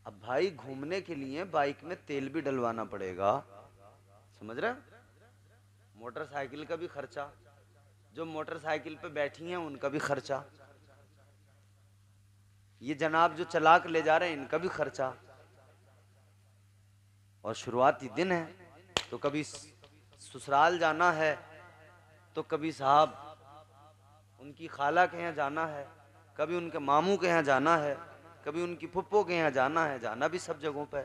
अब भाई घूमने के लिए बाइक में तेल भी डलवाना पड़ेगा, समझ रहे? मोटरसाइकिल का भी खर्चा, जो मोटरसाइकिल पे बैठी हैं उनका भी खर्चा, ये जनाब जो चला के ले जा रहे हैं इनका भी खर्चा। और शुरुआती दिन है तो कभी ससुराल जाना है, तो कभी साहब उनकी खाला के यहाँ जाना है, कभी उनके मामू के यहाँ जाना है, कभी उनकी फुप्पो के यहाँ जाना है, जाना भी सब जगहों पे।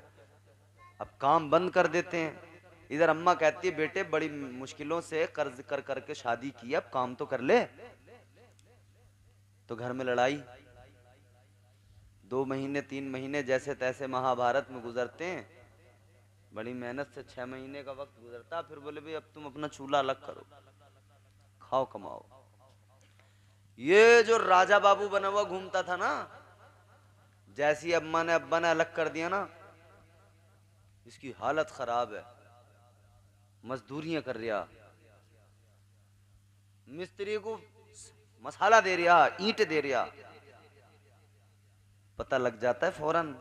अब काम बंद कर देते हैं। इधर अम्मा कहती है बेटे बड़ी मुश्किलों से कर्ज कर करके शादी की, अब काम तो कर ले। तो घर में लड़ाई, 2 महीने 3 महीने जैसे तैसे महाभारत में गुजरते हैं। बड़ी मेहनत से 6 महीने का वक्त गुजरता, फिर बोले भाई अब तुम अपना चूल्हा अलग करो, खाओ कमाओ। ये जो राजा बाबू बना हुआ घूमता था ना, जैसी अम्मा ने अब्बा ने अलग कर दिया ना, इसकी हालत खराब है। मजदूरियां कर रिया, मिस्त्री को मसाला दे रिया, ईंट दे रिया, पता लग जाता है फौरन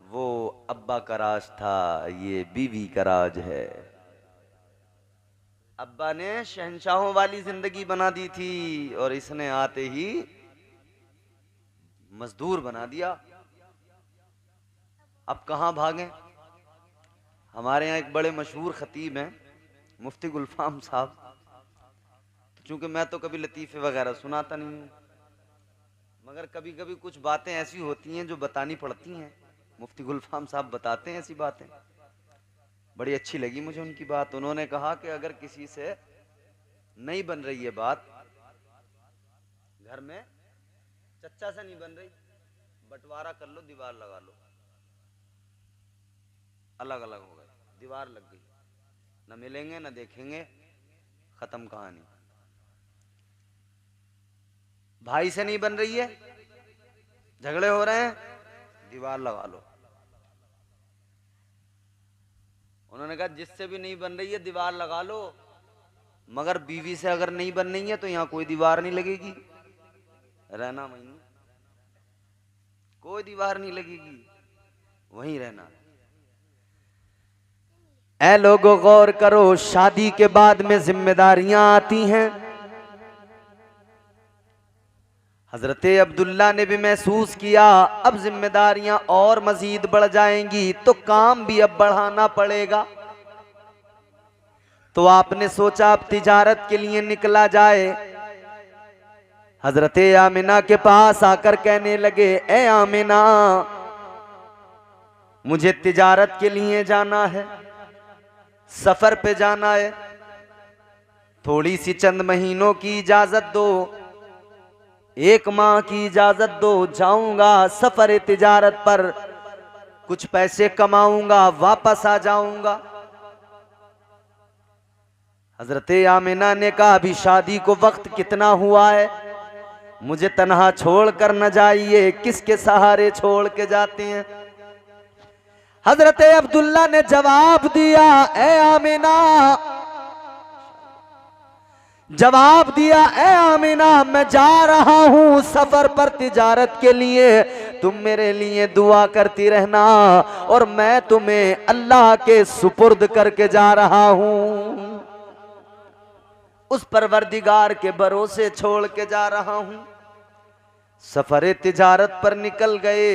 वो अब्बा का राज था, ये बीवी का राज है। अब्बा ने शहंशाहों वाली जिंदगी बना दी थी और इसने आते ही मजदूर बना दिया। अब कहां भागें? हमारे यहाँ एक बड़े मशहूर खतीब हैं मुफ्ती गुलफाम साहब, तो चूंकि मैं तो कभी लतीफ़े वगैरह सुनाता नहीं हूँ, मगर कभी कभी कुछ बातें ऐसी होती हैं जो बतानी पड़ती हैं। मुफ्ती गुलफाम साहब बताते हैं ऐसी बातें, बड़ी अच्छी लगी मुझे उनकी बात। उन्होंने कहा कि अगर किसी से नहीं बन रही है बात, घर में चच्चा से नहीं बन रही, बंटवारा कर लो, दीवार लगा लो। अलग अलग हो गए, दीवार लग गई, न मिलेंगे न देखेंगे, खत्म कहानी। भाई से नहीं बन रही है, झगड़े हो रहे हैं, दीवार लगा लो। उन्होंने कहा जिससे भी नहीं बन रही है दीवार लगा लो, मगर बीवी से अगर नहीं बन रही है तो यहां कोई दीवार नहीं लगेगी, रहना वहीं, कोई दीवार नहीं लगेगी, वहीं रहना। ऐ लोगों गौर करो, शादी के बाद में जिम्मेदारियां आती हैं। हजरत अब्दुल्ला ने भी महसूस किया अब जिम्मेदारियां और मजीद बढ़ जाएंगी, तो काम भी अब बढ़ाना पड़ेगा। तो आपने सोचा अब तिजारत के लिए निकला जाए। हजरत आमिना के पास आकर कहने लगे, ए आमिना, मुझे तिजारत के लिए जाना है, सफर पे जाना है, थोड़ी सी चंद महीनों की इजाजत दो, 1 माह की इजाजत दो, जाऊंगा सफर तिजारत पर, कुछ पैसे कमाऊंगा, वापस आ जाऊंगा। हजरत आमिना ने कहा अभी शादी को वक्त कितना हुआ है, मुझे तन्हा छोड़ कर न जाइए, किसके सहारे छोड़ के जाते हैं। हजरत अब्दुल्ला ने जवाब दिया, ए आमिना, जवाब दिया, ए आमिना, मैं जा रहा हूं सफर पर तिजारत के लिए, तुम मेरे लिए दुआ करती रहना और मैं तुम्हें अल्लाह के सुपुर्द करके जा रहा हूं, उस परवरदिगार के भरोसे छोड़ के जा रहा हूं। सफर तिजारत पर निकल गए,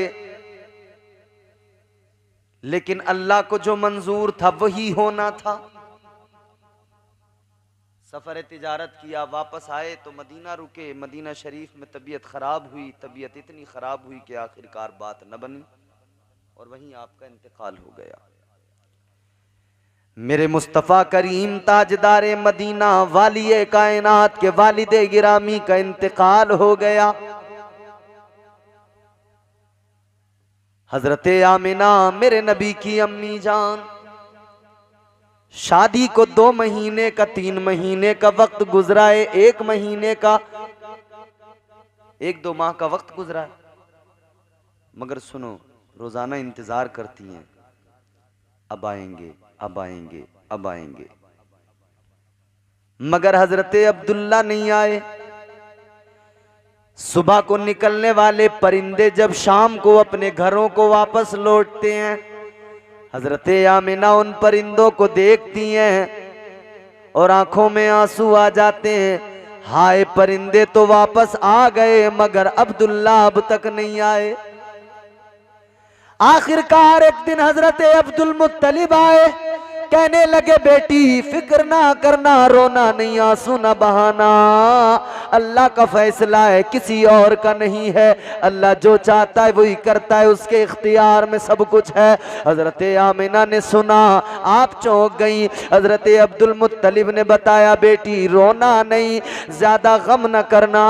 लेकिन अल्लाह को जो मंजूर था वही होना था। सफर तिजारत किया, वापस आए तो मदीना रुके। मदीना शरीफ में तबीयत खराब हुई, तबीयत इतनी खराब हुई कि आखिरकार बात न बनी और वहीं आपका इंतकाल हो गया। मेरे मुस्तफ़ा करीम ताजदारे मदीना, वालिए कायनात के वालिदे गिरामी का इंतकाल हो गया। हजरत आमिना मेरे नबी की अम्मी जान, शादी को 2 महीने का 3 महीने का वक्त गुजरा है, 1 महीने का 1-2 माह का वक्त गुजरा है, मगर सुनो रोजाना इंतजार करती हैं, अब आएंगे अब आएंगे अब आएंगे। मगर हजरत अब्दुल्ला नहीं आए। सुबह को निकलने वाले परिंदे जब शाम को अपने घरों को वापस लौटते हैं, हजरत आमिना उन परिंदों को देखती हैं और आंखों में आंसू आ जाते हैं। हाय परिंदे तो वापस आ गए मगर अब्दुल्ला अब तक नहीं आए। आखिरकार एक दिन हजरत अब्दुल मुत्तलिब आए, कहने लगे बेटी फिक्र ना करना, रोना नहीं, आंसू ना बहाना, अल्लाह का फैसला है, किसी और का नहीं है। अल्लाह जो चाहता है वही करता है, उसके इख्तियार में सब कुछ है। हजरत आमिना ने सुना, आप चौंक गई। हजरत अब्दुल मुत्तलिब ने बताया बेटी रोना नहीं, ज्यादा गम न करना,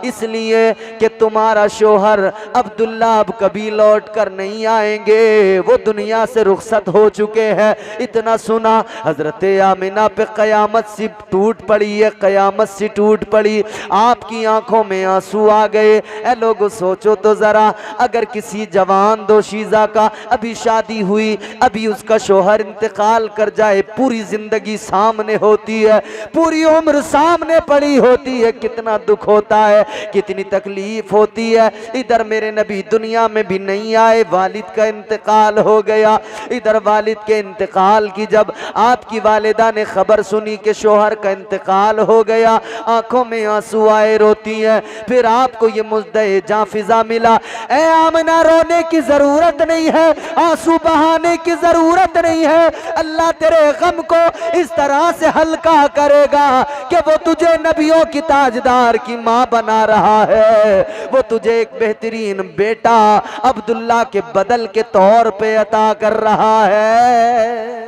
इसलिए कि तुम्हारा शोहर अब्दुल्ला अब कभी लौट कर नहीं आएंगे, वो दुनिया से रुखसत हो चुके हैं। इतना सुना हजरत आमिना पे कयामत सी टूट पड़ी है, कयामत सी टूट पड़ी। आपकी आंखों में आंसू आ गए। ए लोगों सोचो तो जरा, अगर किसी जवान दोशीजा का अभी शादी हुई, अभी उसका शोहर इंतकाल कर जाए, पूरी जिंदगी सामने होती है, पूरी उम्र सामने पड़ी होती है, कितना दुख होता है, कितनी तकलीफ होती है। इधर मेरे नबी दुनिया में भी नहीं आए, वालिद का इंतकाल हो गया। इधर वालिद के इंतकाल की जब आपकी वालिदा ने खबर सुनी कि शोहर का इंतकाल हो गया, आंखों में आंसू आए, रोती है। फिर आपको ये मुद्दे जां फिजा मिला, ए आमिना रोने की जरूरत नहीं है, आंसू बहाने की जरूरत नहीं है, अल्लाह तेरे गम को इस तरह से हल्का करेगा कि वो तुझे नबियों की ताजदार की माँ बना रहा है, वो तुझे एक बेहतरीन बेटा अब्दुल्ला के बदल के तौर पे अता कर रहा है।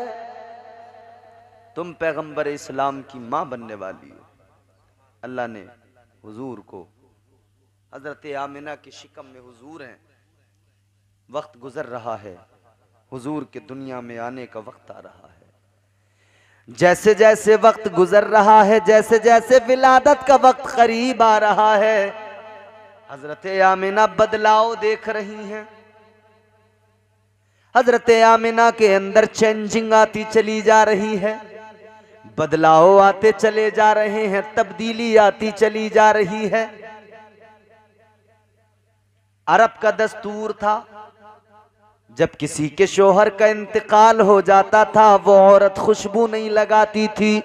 तुम पैगंबर इस्लाम की माँ बनने वाली हो। अल्लाह ने हुजूर को, हजरत आमिना की शिकम में हुजूर हैं, वक्त गुजर रहा है, हुजूर के दुनिया में आने का वक्त आ रहा है। जैसे जैसे वक्त गुजर रहा है, जैसे जैसे विलादत का वक्त करीब आ रहा है, हजरत आमिना बदलाव देख रही हैं। हजरत आमिना के अंदर चेंजिंग आती चली जा रही है, बदलाव आते चले जा रहे हैं, तब्दीली आती चली जा रही है। अरब का दस्तूर था, जब किसी के शोहर का इंतकाल हो जाता था, वो औरत खुशबू नहीं लगाती थी।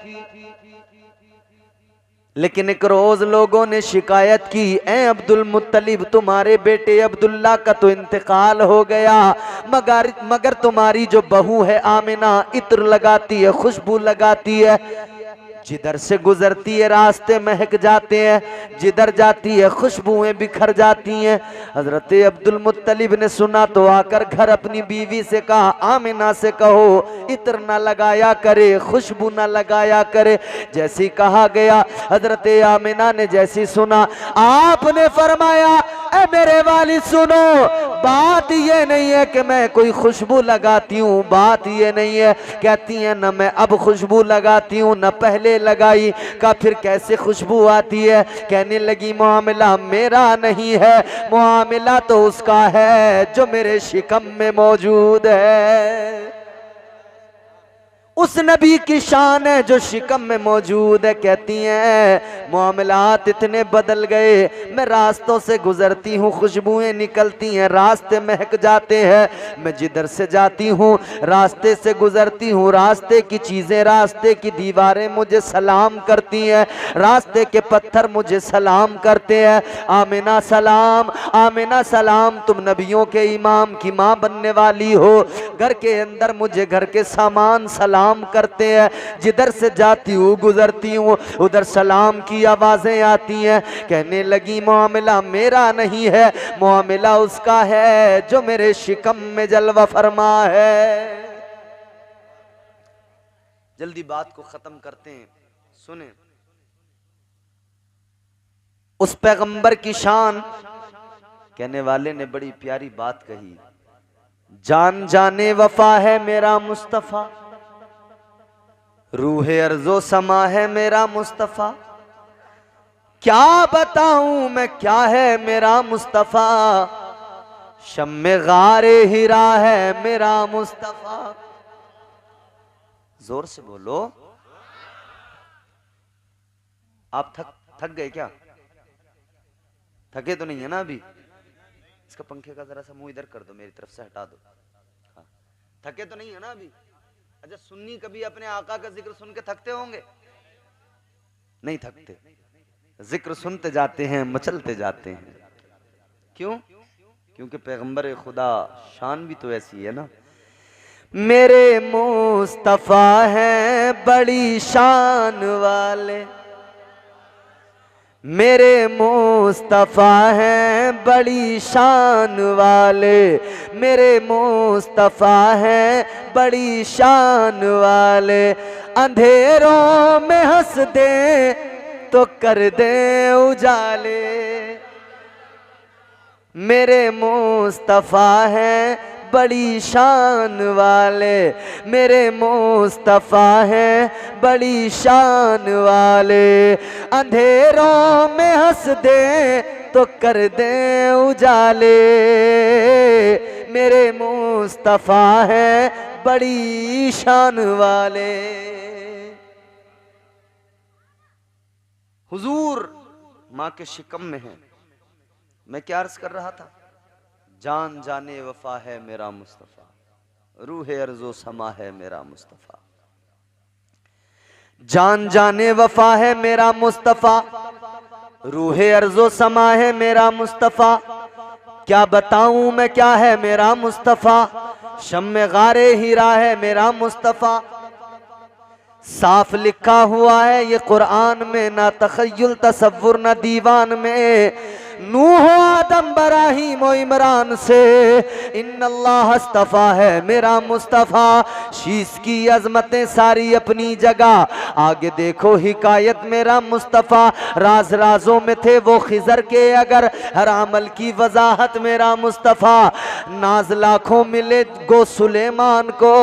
लेकिन एक रोज लोगों ने शिकायत की, ए अब्दुल मुत्तलिब तुम्हारे बेटे अब्दुल्ला का तो इंतकाल हो गया, मगर तुम्हारी जो बहू है आमिना इत्र लगाती है, खुशबू लगाती है, जिधर से गुजरती है रास्ते महक जाते हैं, जिधर जाती है खुशबुएं बिखर जाती हैं। हजरत अब्दुल मुत्तलिब ने सुना तो आकर घर अपनी बीवी से कहा, आमिना से कहो इत्र ना लगाया करे, खुशबू ना लगाया करे। जैसी कहा गया, हजरत आमिना ने जैसी सुना, आपने फरमाया, ए मेरे वालिद सुनो, बात ये नहीं है कि मैं कोई खुशबू लगाती हूँ, बात ये नहीं है, कहती है न मैं अब खुशबू लगाती हूँ न पहले लगाई। का फिर कैसे खुशबू आती है? कहने लगी मामला मेरा नहीं है, मामला तो उसका है जो मेरे शिकम में मौजूद है। उस नबी की शान है जो शिकम में मौजूद है। कहती हैं मामलात इतने बदल गए, मैं रास्तों से गुजरती हूँ, खुशबुएं निकलती हैं, रास्ते महक जाते हैं, मैं जिधर से जाती हूँ रास्ते से गुजरती हूँ, रास्ते की चीज़ें, रास्ते की दीवारें मुझे सलाम करती हैं, रास्ते के पत्थर मुझे सलाम करते हैं। आमिना सलाम, आमिना सलाम, तुम नबियों के इमाम की माँ बनने वाली हो। घर के अंदर मुझे घर के सामान सलाम करते हैं, जिधर से जाती हूँ गुजरती हूँ उधर सलाम की आवाजें आती हैं। कहने लगी मामला मेरा नहीं है, मामला उसका है जो मेरे शिकम में जलवा फरमा है। जल्दी बात को खत्म करते हैं, सुने उस पैगंबर की शान। कहने वाले ने बड़ी प्यारी बात कही, जान जाने वफा है मेरा मुस्तफा, रूहे अर्जो समा है मेरा मुस्तफा, क्या बताऊं मैं क्या है मेरा मुस्तफा, शम्मे गारे हिरा है मेरा मुस्तफा। जोर से बोलो। आप थक गए क्या? थके तो नहीं है ना अभी? इसका पंखे का जरा सा मुंह इधर कर दो, मेरी तरफ से हटा दो। हाँ, थके तो नहीं है ना अभी? अच्छा, सुन्नी कभी अपने आका का जिक्र सुन के थकते होंगे? नहीं थकते, जिक्र सुनते जाते हैं, मचलते जाते हैं। क्यों? क्योंकि पैगंबर खुदा शान भी तो ऐसी है ना। मेरे मुस्तफा हैं बड़ी शान वाले, मेरे मुस्तफा हैं बड़ी शान वाले, मेरे मुस्तफा हैं बड़ी शान वाले। अंधेरों में हंस दे तो कर दे उजाले, मेरे मुस्तफा हैं बड़ी शान वाले, मेरे मुस्तफा हैं बड़ी शान वाले। अंधेरों में हंस दे तो कर दे उजाले, मेरे मुस्तफा हैं बड़ी शान वाले। हुजूर माँ के शिकम में हैं। मैं क्या अर्ज कर रहा था? जान जाने वफा है मेरा मुस्तफ़ा, रूह अर्ज़ो समा है मेरा मुस्तफ़ा। जान जाने वफा है मेरा मुस्तफ़ा, रूह अर्ज़ो समा है मेरा मुस्तफ़ा। क्या बताऊं मैं क्या है मेरा मुस्तफ़ा, शम्मे गारे हीरा है मेरा मुस्तफ़ा। साफ लिखा हुआ है ये कुरान में, ना तखय्युल तसव्वुर ना दीवान में। नूह आदम बराहीम और इमरान से इन्नल्लाह अस्तफा है मेरा मुस्तफ़ा। शीश की अजमतें सारी अपनी जगह, आगे देखो हिकायत मेरा मुस्तफ़ा। राज राजों में थे वो खिजर के अगर, हर अमल की वजाहत मेरा मुस्तफ़ा। नाज लाखों मिले गो सुलेमान को,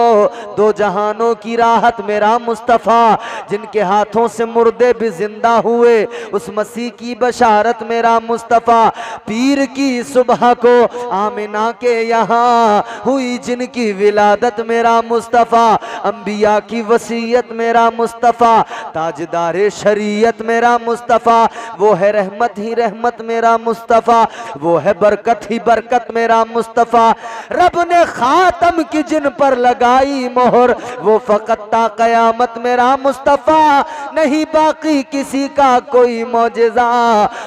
दो जहानों की राहत मेरा मुस्तफ़ा। जिनके हाथों से मुर्दे भी जिंदा हुए, उस मसीह की बशारत मेरा मुस्तफ़ा। पीर की सुबह को आमिना के यहाँ हुई जिनकी विलादत मेरा मुस्तफ़ा। अंबिया की वसीयत मेरा मुस्तफ़ा, ताजदारे शरीयत मेरा मुस्तफ़ा। वो है रहमत ही रहमत मेरा मुस्तफ़ा, वो है बरकत ही बरकत मेरा मुस्तफ़ा। रब ने खातम की जिन पर लगाई मोहर, वो फ़कत ता क़यामत मेरा मुस्तफ़ा। नहीं बाकी किसी का कोई मौजिज़ा,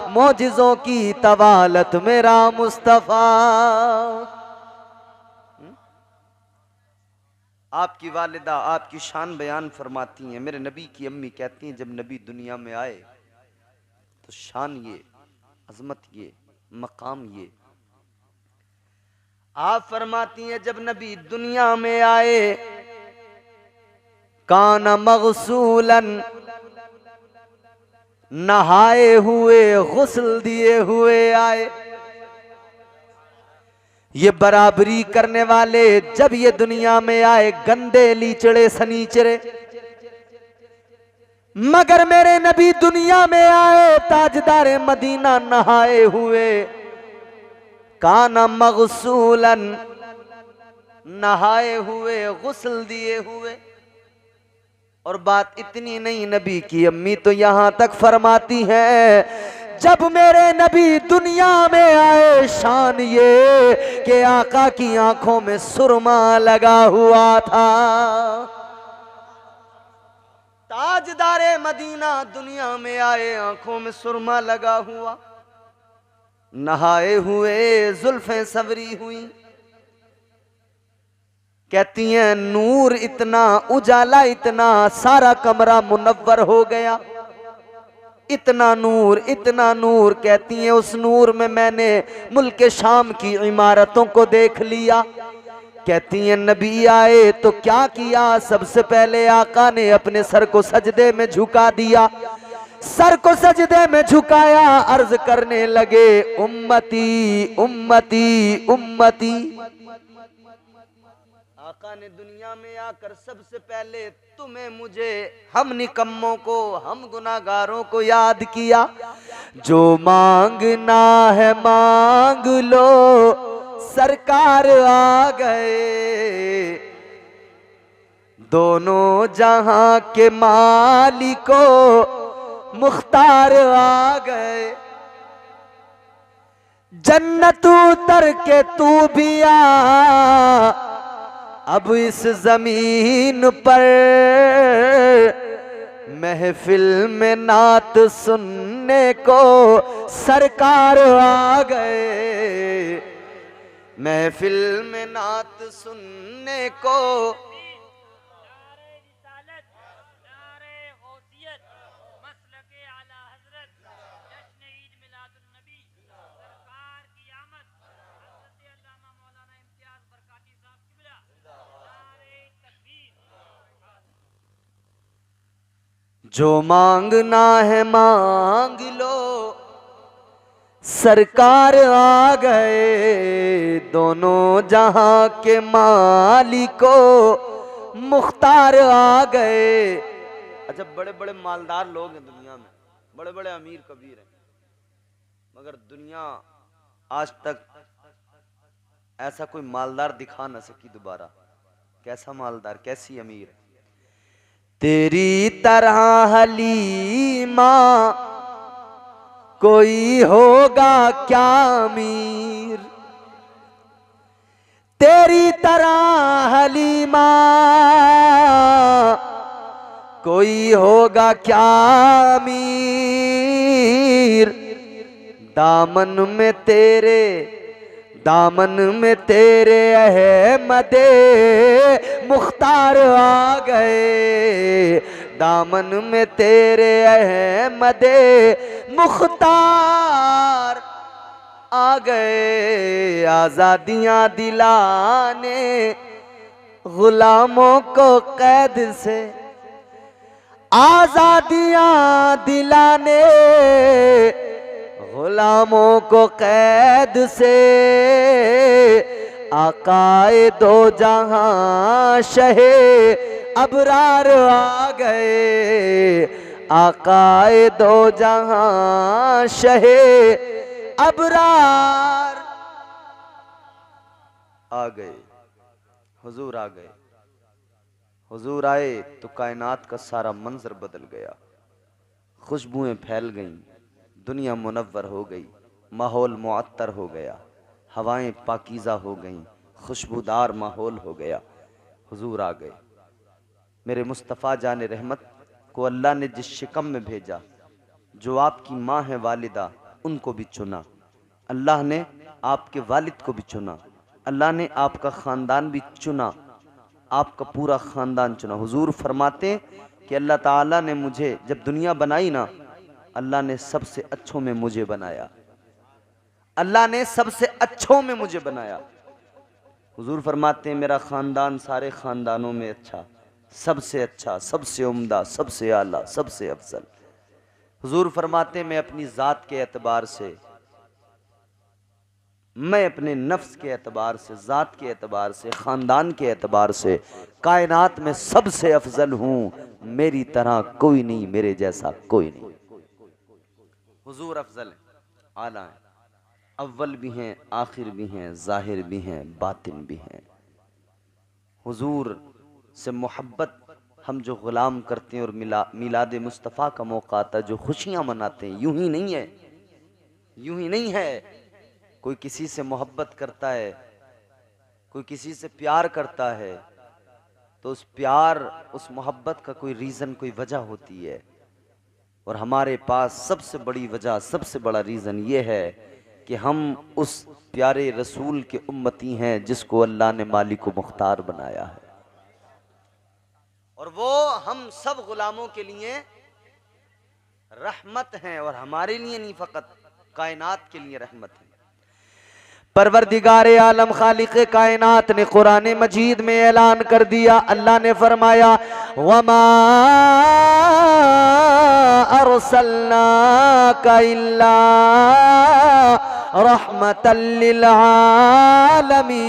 मौजिज़ों की तवालत मेरा मुस्तफ़ा। आपकी वालिदा आपकी शान बयान फरमाती हैं। मेरे नबी की अम्मी कहती हैं जब नबी दुनिया में आए तो शान ये, अजमत ये, मकाम ये। आप फरमाती हैं जब नबी दुनिया में आए, काना मगसूलन, नहाए हुए गुस्ल दिए हुए आए। ये बराबरी करने वाले जब ये दुनिया में आए, गंदे लीचड़े सनीचरे, मगर मेरे नबी दुनिया में आए ताजदारे मदीना नहाए हुए। काना मगसूलन, नहाए हुए गुस्ल दिए हुए। और बात इतनी नहीं, नबी की अम्मी तो यहां तक फरमाती हैं जब मेरे नबी दुनिया में आए, शान ये कि आका की आंखों में सुरमा लगा हुआ था। ताजदारे मदीना दुनिया में आए, आंखों में सुरमा लगा हुआ, नहाए हुए, जुल्फें सवरी हुई। कहती हैं नूर इतना, उजाला इतना, सारा कमरा मुनव्वर हो गया। इतना नूर, इतना नूर। कहती हैं उस नूर में मैंने मुल्क शाम की इमारतों को देख लिया। कहती हैं नबी आए तो क्या किया, सबसे पहले आका ने अपने सर को सजदे में झुका दिया। सर को सजदे में झुकाया, अर्ज करने लगे उम्मती उम्मती उम्मती। आका ने दुनिया में आकर सबसे पहले तुम्हें, मुझे, हम निकम्मों को, हम गुनाहगारों को याद किया। जो मांगना है मांग लो, सरकार आ गए। दोनों जहां के मालिको, मुख्तार आ गए। जन्नत उतर के तू भी आ, अब इस जमीन पर महफिल में नात सुनने को सरकार आ गए। महफिल में नात सुनने को जो मांगना है मांग लो, सरकार आ गए। दोनों जहां के मालिको मुख्तार आ गए। अच्छा, बड़े बड़े मालदार लोग हैं दुनिया में, बड़े बड़े अमीर कबीर हैं, मगर दुनिया आज तक ऐसा कोई मालदार दिखा ना सकी दोबारा। कैसा मालदार, कैसी अमीर है। तेरी तरह हलीमा कोई होगा क्या अमीर। तेरी तरह हलीमा कोई होगा क्या अमीर। दामन में तेरे अहमदे मुख्तार आ गए। दामन में तेरे अहमदे मुख्तार आ गए। आजादियां दिलाने गुलामों को कैद से, आजादियां दिलाने गुलामों को कैद से। आकाए दो जहां शहे अबरार आ गए। आकाए दो जहां शहे अबरार आ गए। हुजूर आ गए। हुजूर आए तो कायनात का सारा मंजर बदल गया। खुशबुएं फैल गईं, दुनिया मुनव्वर हो गई, माहौल मुअत्तर हो गया, हवाएं पाकीज़ा हो गईं, खुशबूदार माहौल हो गया। हुजूर आ गए। मेरे मुस्तफ़ा जाने रहमत को अल्लाह ने जिस शिकम में भेजा, जो आपकी माँ है वालिदा, उनको भी चुना। अल्लाह ने आपके वालिद को भी चुना। अल्लाह ने आपका ख़ानदान भी चुना, आपका पूरा ख़ानदान चुना। हुजूर फरमाते कि अल्लाह ताला ने मुझे जब दुनिया बनाई ना, अल्लाह ने सबसे अच्छों में मुझे बनाया। अल्लाह ने सबसे अच्छों में मुझे बनाया। हुजूर फरमाते हैं मेरा ख़ानदान सारे ख़ानदानों में अच्छा, सबसे अच्छा, सबसे उम्दा, सबसे आला, सबसे अफजल। हुजूर फरमाते हैं मैं अपनी ज़ात के एतबार से, मैं अपने नफ्स के एतबार से, ज़ात के एतबार से, ख़ानदान के एतबार से कायनात में सबसे अफजल हूँ। मेरी तरह कोई नहीं, मेरे जैसा कोई नहीं। हुजूर अफजल हैं, आला हैं, अव्वल भी हैं, आखिर भी हैं, ज़ाहिर भी हैं, बातिन भी हैं। हुजूर से मोहब्बत हम जो ग़ुलाम करते हैं और मिलाद मुस्तफ़ा का मौका आता है, जो खुशियाँ मनाते हैं, यूं ही नहीं है, यूं ही नहीं है। कोई किसी से मोहब्बत करता है, कोई किसी से प्यार करता है, तो उस प्यार, उस मोहब्बत का कोई रीज़न, कोई वजह होती है। और हमारे पास सबसे बड़ी वजह, सबसे बड़ा रीज़न ये है कि हम उस प्यारे रसूल के उम्मती हैं जिसको अल्लाह ने मालिक व मुख्तार बनाया है। और वो हम सब गुलामों के लिए रहमत हैं, और हमारे लिए नहीं, फ़कत कायनात के लिए रहमत है। परवरदिगारे आलम खालिक़े कायनात ने कुरान मजीद में ऐलान कर दिया। अल्लाह ने फरमाया वमा अरसलनाका इल्ला रहमतल लिल आलमीन।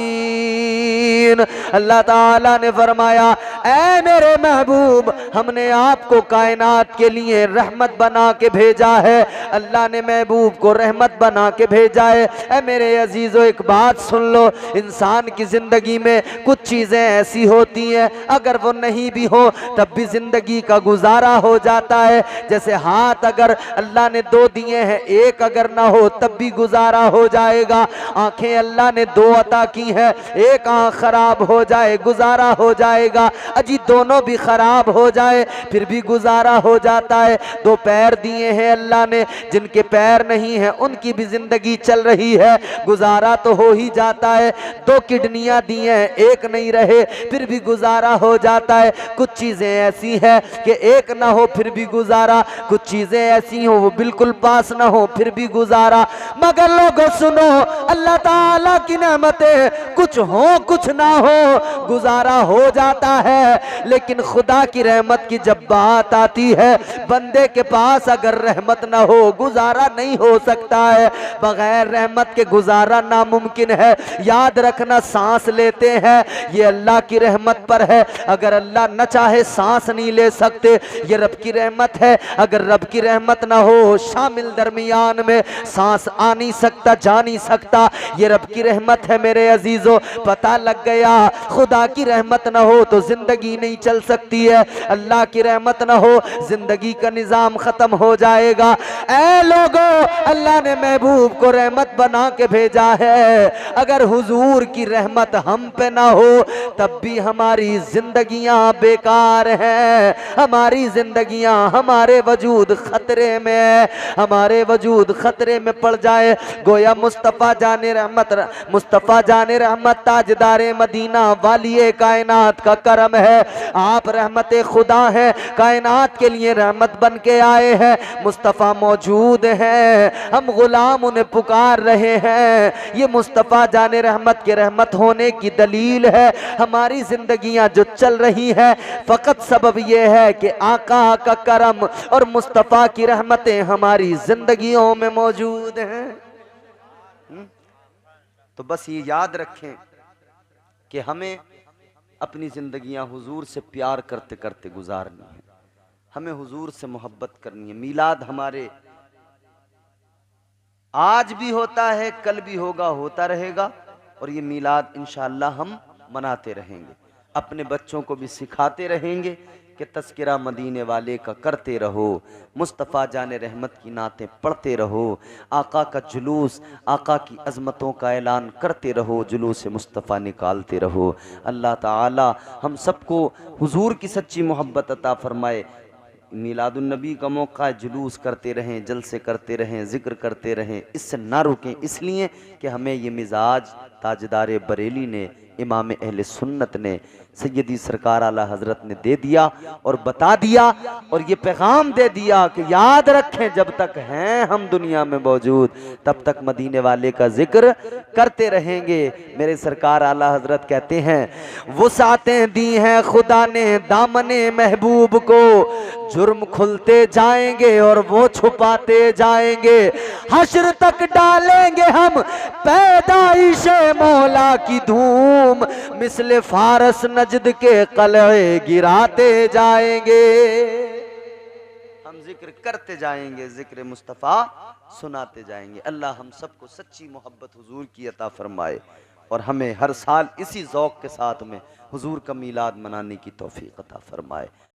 अल्लाह ताला ने फरमाया, ऐ मेरे महबूब, हमने आपको कायनात के लिए रहमत बना के भेजा है। अल्लाह ने महबूब को रहमत बना के भेजा है। ऐ मेरे अजीजों, एक बात सुन लो, इंसान की जिंदगी में कुछ चीजें ऐसी होती हैं, अगर वो नहीं भी हो तब भी जिंदगी का गुजारा हो जाता है। जैसे हाथ अगर अल्लाह ने दो दिए हैं, एक अगर ना हो तब भी गुजारा हो जाएगा। आंखें अल्लाह ने दो अता की है, एक आंख खराब हो जाए गुजारा हो जाएगा, अजी दोनों भी खराब हो जाए फिर भी गुजारा हो जाता है। दो पैर दिए हैं अल्लाह ने, जिनके पैर नहीं है उनकी भी जिंदगी चल रही है, गुजारा तो हो ही जाता है। दो किडनियां दी हैं, एक नहीं रहे फिर भी गुजारा हो जाता है। कुछ चीजें ऐसी है कि एक ना हो फिर भी गुजारा, कुछ चीजें ऐसी हो वो बिल्कुल पास ना हो फिर भी गुजारा। मगर लोगों सुनो, अल्लाह ताला की नेमतें कुछ हो कुछ ना हो गुजारा हो जाता है, लेकिन खुदा की रहमत की जब बात आती है, बंदे के पास अगर रहमत ना हो गुजारा नहीं हो सकता है। बगैर रहमत के गुजारा नामुमकिन है। याद रखना, सांस लेते हैं ये अल्लाह की रहमत पर है, अगर अल्लाह न चाहे सांस नहीं ले सकते, ये रब की रहमत है। अगर रब की रहमत ना हो शामिल दरमियान में सांस आ नहीं सकता, जा नहीं सकता, ये रब की रहमत है। मेरे अजीजों, पता लग गया, खुदा की रहमत ना हो तो जिंदगी नहीं चल सकती है, अल्लाह की रहमत ना हो जिंदगी का निजाम खत्म हो जाएगा। ऐ लोगों, अल्लाह ने महबूब को रहमत बना के भेजा है, अगर हुजूर की रहमत हम पे ना हो तब भी हमारी जिंदगियां बेकार हैं, हमारी जिंदगियां, हमारे वजूद खतरे में, हमारे वजूद खतरे में पड़ जाए। गोया मुस्तफ़ा जाने रहमत, मुस्तफ़ा जाने रहमत ताजदारे मदीना वालिए कायनात का करम है। आप रहमत खुदा हैं, कायनात के लिए रहमत बन के आए हैं। मुस्तफ़ा मौजूद हैं, हम गुलाम उन्हें पुकार रहे हैं, ये मुस्तफ़ा जाने रहमत के रहमत होने की दलील है। हमारी जिंदगियां जो चल रही है फकत सबब यह है कि आका का करम और मुस्तफ़ा की रहमतें हमारी जिंदगियों में मौजूद हैं। तो बस ये याद रखें कि हमें अपनी जिंदगियां हुजूर से प्यार करते करते गुजारनी है, हमें हुजूर से मोहब्बत करनी है। मीलाद हमारे आज भी होता है, कल भी होगा, होता रहेगा, और ये मीलाद इंशाअल्लाह हम मनाते रहेंगे। अपने बच्चों को भी सिखाते रहेंगे कि तज़किरा मदीने वाले का करते रहो, मुस्तफ़ा जाने रहमत की नातें पढ़ते रहो, आका का जुलूस, आका की अज़मतों का ऐलान करते रहो, जुलूस मुस्तफ़ा निकालते रहो। अल्लाह ताला हम सबको हुजूर की सच्ची मोहब्बत अता फरमाए। मीलादुन्नबी का मौका, जुलूस करते रहें, जलसे करते रहें, ज़िक्र करते रहें, इससे ना रुकें, इसलिए कि हमें ये मिजाज ताजदार बरेली ने, इमाम अहले सुन्नत ने, सैयदी सरकार आला हजरत ने दे दिया और बता दिया, और ये पैगाम दे दिया कि याद रखें, जब तक हैं हम दुनिया में मौजूद तब तक मदीने वाले का जिक्र करते रहेंगे। मेरे सरकार आला हजरत कहते हैं, वुसातें दी हैं खुदा ने दामने महबूब को, जुर्म खुलते जाएंगे और वो छुपाते जाएंगे, हश्र तक डालेंगे हम पैदाइशे मौला की धूम, मिसले फारस नजद के कलए गिराते जाएंगे। हम जिक्र करते जाएंगे, जिक्र मुस्तफ़ा सुनाते जाएंगे। अल्लाह हम सबको सच्ची मोहब्बत हुजूर की अता फरमाए और हमें हर साल इसी ज़ौक़ के साथ में हुजूर का मीलाद मनाने की तौफीक अता फरमाए।